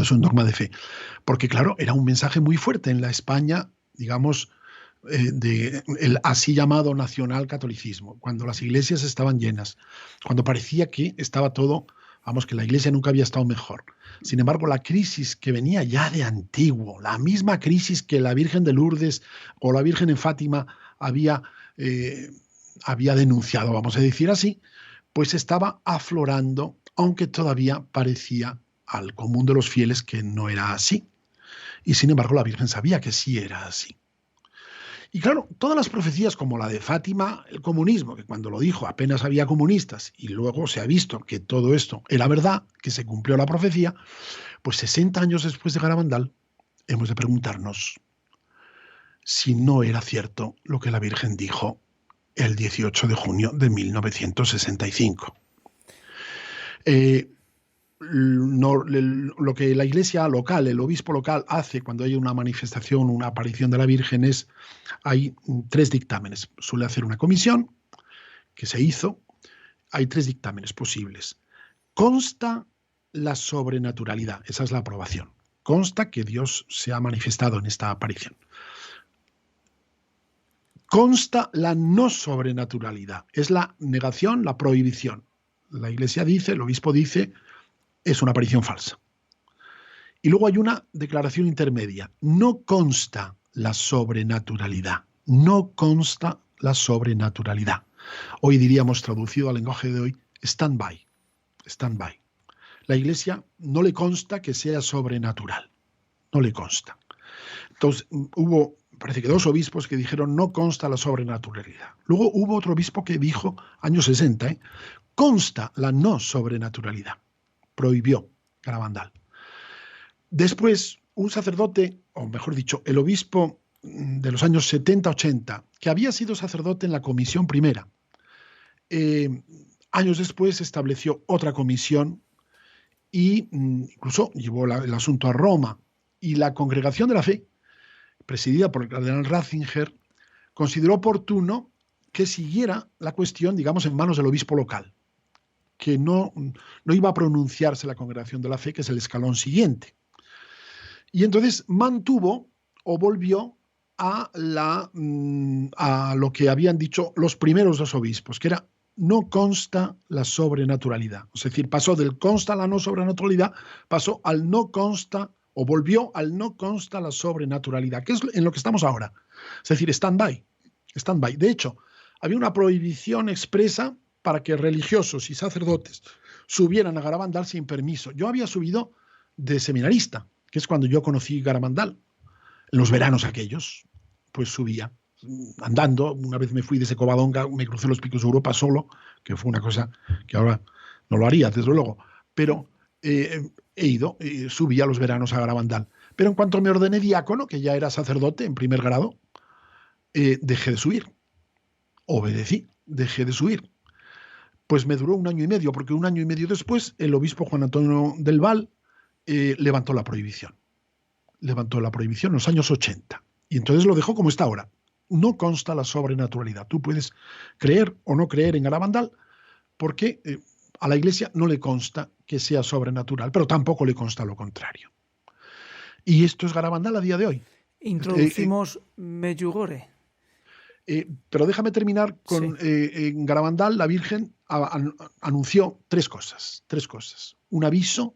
es un dogma de fe. Porque claro, era un mensaje muy fuerte en la España, digamos, del así llamado nacionalcatolicismo, cuando las iglesias estaban llenas, cuando parecía que estaba todo, vamos, que la iglesia nunca había estado mejor. Sin embargo, la crisis que venía ya de antiguo, la misma crisis que la Virgen de Lourdes o la Virgen en Fátima había denunciado, vamos a decir así, pues estaba aflorando, aunque todavía parecía al común de los fieles que no era así. Y sin embargo, la Virgen sabía que sí era así. Y claro, todas las profecías como la de Fátima, el comunismo, que cuando lo dijo apenas había comunistas y luego se ha visto que todo esto era verdad, que se cumplió la profecía, pues 60 años después de Garabandal hemos de preguntarnos si no era cierto lo que la Virgen dijo el 18 de junio de 1965. Lo que la iglesia local, el obispo local hace cuando hay una manifestación, una aparición de la Virgen hay 3 dictámenes. Suele hacer una comisión que se hizo, hay 3 dictámenes posibles. Consta la sobrenaturalidad, esa es la aprobación. Consta que Dios se ha manifestado en esta aparición. Consta la no sobrenaturalidad, es la negación, la prohibición. La iglesia dice, el obispo dice, es una aparición falsa. Y luego hay una declaración intermedia. No consta la sobrenaturalidad. No consta la sobrenaturalidad. Hoy diríamos, traducido al lenguaje de hoy, stand-by. Stand-by. La Iglesia no le consta que sea sobrenatural. No le consta. Entonces, parece que 2 obispos que dijeron no consta la sobrenaturalidad. Luego hubo otro obispo que dijo, años 60, consta la no sobrenaturalidad. Prohibió Garabandal. Después, un sacerdote, o mejor dicho, el obispo de los años 70-80, que había sido sacerdote en la comisión primera, años después estableció otra comisión e incluso llevó el asunto a Roma. Y la Congregación de la Fe, presidida por el cardenal Ratzinger, consideró oportuno que siguiera la cuestión, digamos, en manos del obispo local, que no iba a pronunciarse la Congregación de la Fe, que es el escalón siguiente. Y entonces mantuvo o volvió a lo que habían dicho los primeros 2 obispos, que era no consta la sobrenaturalidad. Es decir, pasó del consta la no sobrenaturalidad, pasó al no consta, o volvió al no consta la sobrenaturalidad, que es en lo que estamos ahora. Es decir, stand-by. Stand-by. De hecho, había una prohibición expresa para que religiosos y sacerdotes subieran a Garabandal sin permiso. Yo había subido de seminarista que es cuando yo conocí Garabandal. En los veranos aquellos, pues subía andando. Una vez me fui desde Covadonga, me crucé los picos de Europa solo, que fue una cosa que ahora no lo haría, desde luego, pero he ido, subí a los veranos a Garabandal. Pero en cuanto me ordené diácono, que ya era sacerdote en primer grado, dejé de subir. Obedecí, dejé de subir. Pues me duró 1 año y medio, porque 1 año y medio después el obispo Juan Antonio del Val levantó la prohibición. Levantó la prohibición en los años 80. Y entonces lo dejó como está ahora. No consta la sobrenaturalidad. Tú puedes creer o no creer en Garabandal, porque a la Iglesia no le consta que sea sobrenatural, pero tampoco le consta lo contrario. Y esto es Garabandal a día de hoy. Introducimos Medjugorje. Pero déjame terminar con en Garabandal la Virgen anunció 3 cosas. 3 cosas. Un aviso,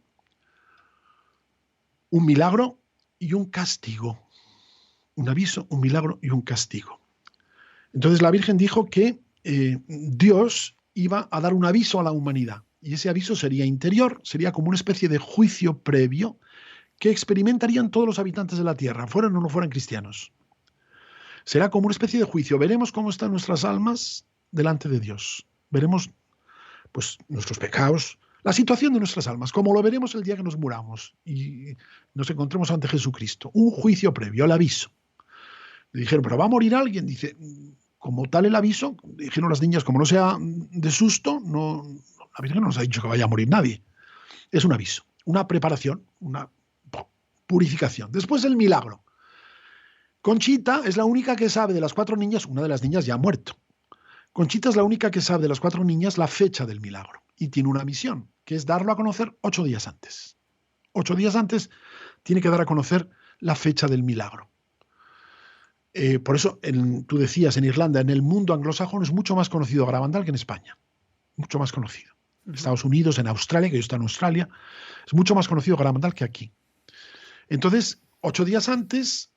un milagro y un castigo. Un aviso, un milagro y un castigo. Entonces la Virgen dijo que Dios iba a dar un aviso a la humanidad. Y ese aviso sería interior, sería como una especie de juicio previo que experimentarían todos los habitantes de la tierra, fueran o no fueran cristianos. Será como una especie de juicio. Veremos cómo están nuestras almas delante de Dios. Veremos pues, nuestros pecados, la situación de nuestras almas, como lo veremos el día que nos muramos y nos encontremos ante Jesucristo. Un juicio previo, el aviso. Le dijeron, ¿pero va a morir alguien? Dice, como tal el aviso, dijeron las niñas, como no sea de susto, no, la Virgen no nos ha dicho que vaya a morir nadie. Es un aviso, una preparación, una purificación. Después el milagro. Conchita es la única que sabe de las 4 niñas, una de las niñas ya ha muerto. Conchita es la única que sabe de las 4 niñas la fecha del milagro y tiene una misión, que es darlo a conocer 8 días antes. 8 días antes tiene que dar a conocer la fecha del milagro. Por eso, tú decías, en Irlanda, en el mundo anglosajón es mucho más conocido Garabandal que en España. Mucho más conocido. En Estados Unidos, en Australia, que yo estoy en Australia, es mucho más conocido Garabandal que aquí. Entonces, 8 días antes,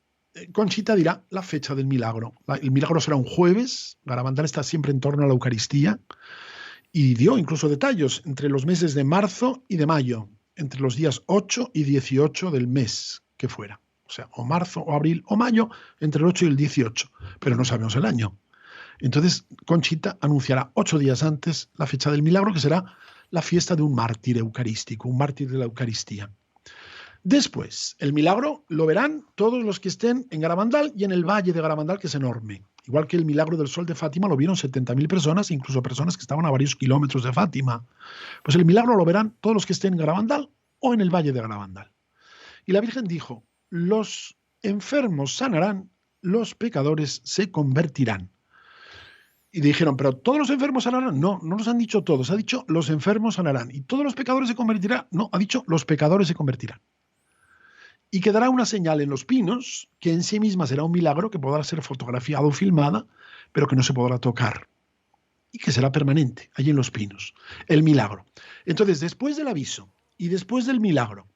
Conchita dirá la fecha del milagro. El milagro será un jueves. Garabandal está siempre en torno a la Eucaristía y dio incluso detalles entre los meses de marzo y de mayo, entre los días 8 y 18 del mes que fuera. O sea, o marzo, o abril, o mayo, entre el 8 y el 18, pero no sabemos el año. Entonces, Conchita anunciará 8 días antes la fecha del milagro, que será la fiesta de un mártir eucarístico, un mártir de la Eucaristía. Después, el milagro lo verán todos los que estén en Garabandal y en el valle de Garabandal, que es enorme. Igual que el milagro del sol de Fátima lo vieron 70.000 personas, incluso personas que estaban a varios kilómetros de Fátima. Pues el milagro lo verán todos los que estén en Garabandal o en el valle de Garabandal. Y la Virgen dijo, los enfermos sanarán, los pecadores se convertirán. Y dijeron, ¿pero todos los enfermos sanarán? No, no nos han dicho todos, ha dicho los enfermos sanarán. ¿Y todos los pecadores se convertirán? No, ha dicho los pecadores se convertirán. Y quedará una señal en los pinos, que en sí misma será un milagro, que podrá ser fotografiado o filmada, pero que no se podrá tocar. Y que será permanente, allí en los pinos. El milagro. Entonces, después del aviso y después del milagro,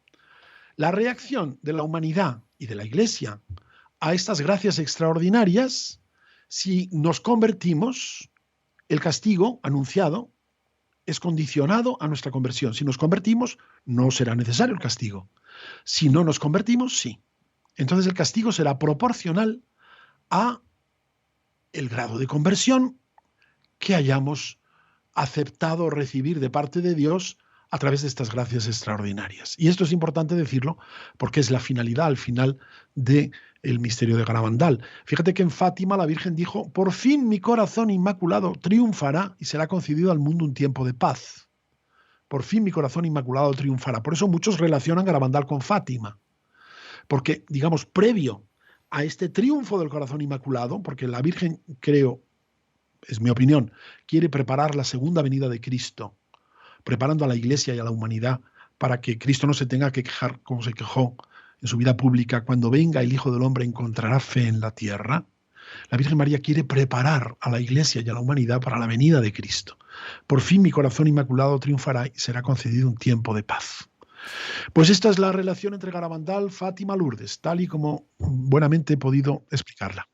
la reacción de la humanidad y de la Iglesia a estas gracias extraordinarias, si nos convertimos, el castigo anunciado es condicionado a nuestra conversión. Si nos convertimos, no será necesario el castigo. Si no nos convertimos, sí. Entonces el castigo será proporcional a el grado de conversión que hayamos aceptado o recibir de parte de Dios a través de estas gracias extraordinarias. Y esto es importante decirlo porque es la finalidad al final del misterio de Garabandal. Fíjate que en Fátima la Virgen dijo, por fin mi corazón inmaculado triunfará y será concedido al mundo un tiempo de paz. Por fin mi corazón inmaculado triunfará. Por eso muchos relacionan Garabandal con Fátima. Porque, digamos, previo a este triunfo del corazón inmaculado, porque la Virgen, creo, es mi opinión, quiere preparar la segunda venida de Cristo, preparando a la Iglesia y a la humanidad para que Cristo no se tenga que quejar como se quejó en su vida pública. Cuando venga el Hijo del Hombre, ¿encontrará fe en la tierra? La Virgen María quiere preparar a la Iglesia y a la humanidad para la venida de Cristo. Por fin mi corazón inmaculado triunfará y será concedido un tiempo de paz. Pues esta es la relación entre Garabandal, Fátima, Lourdes, tal y como buenamente he podido explicarla.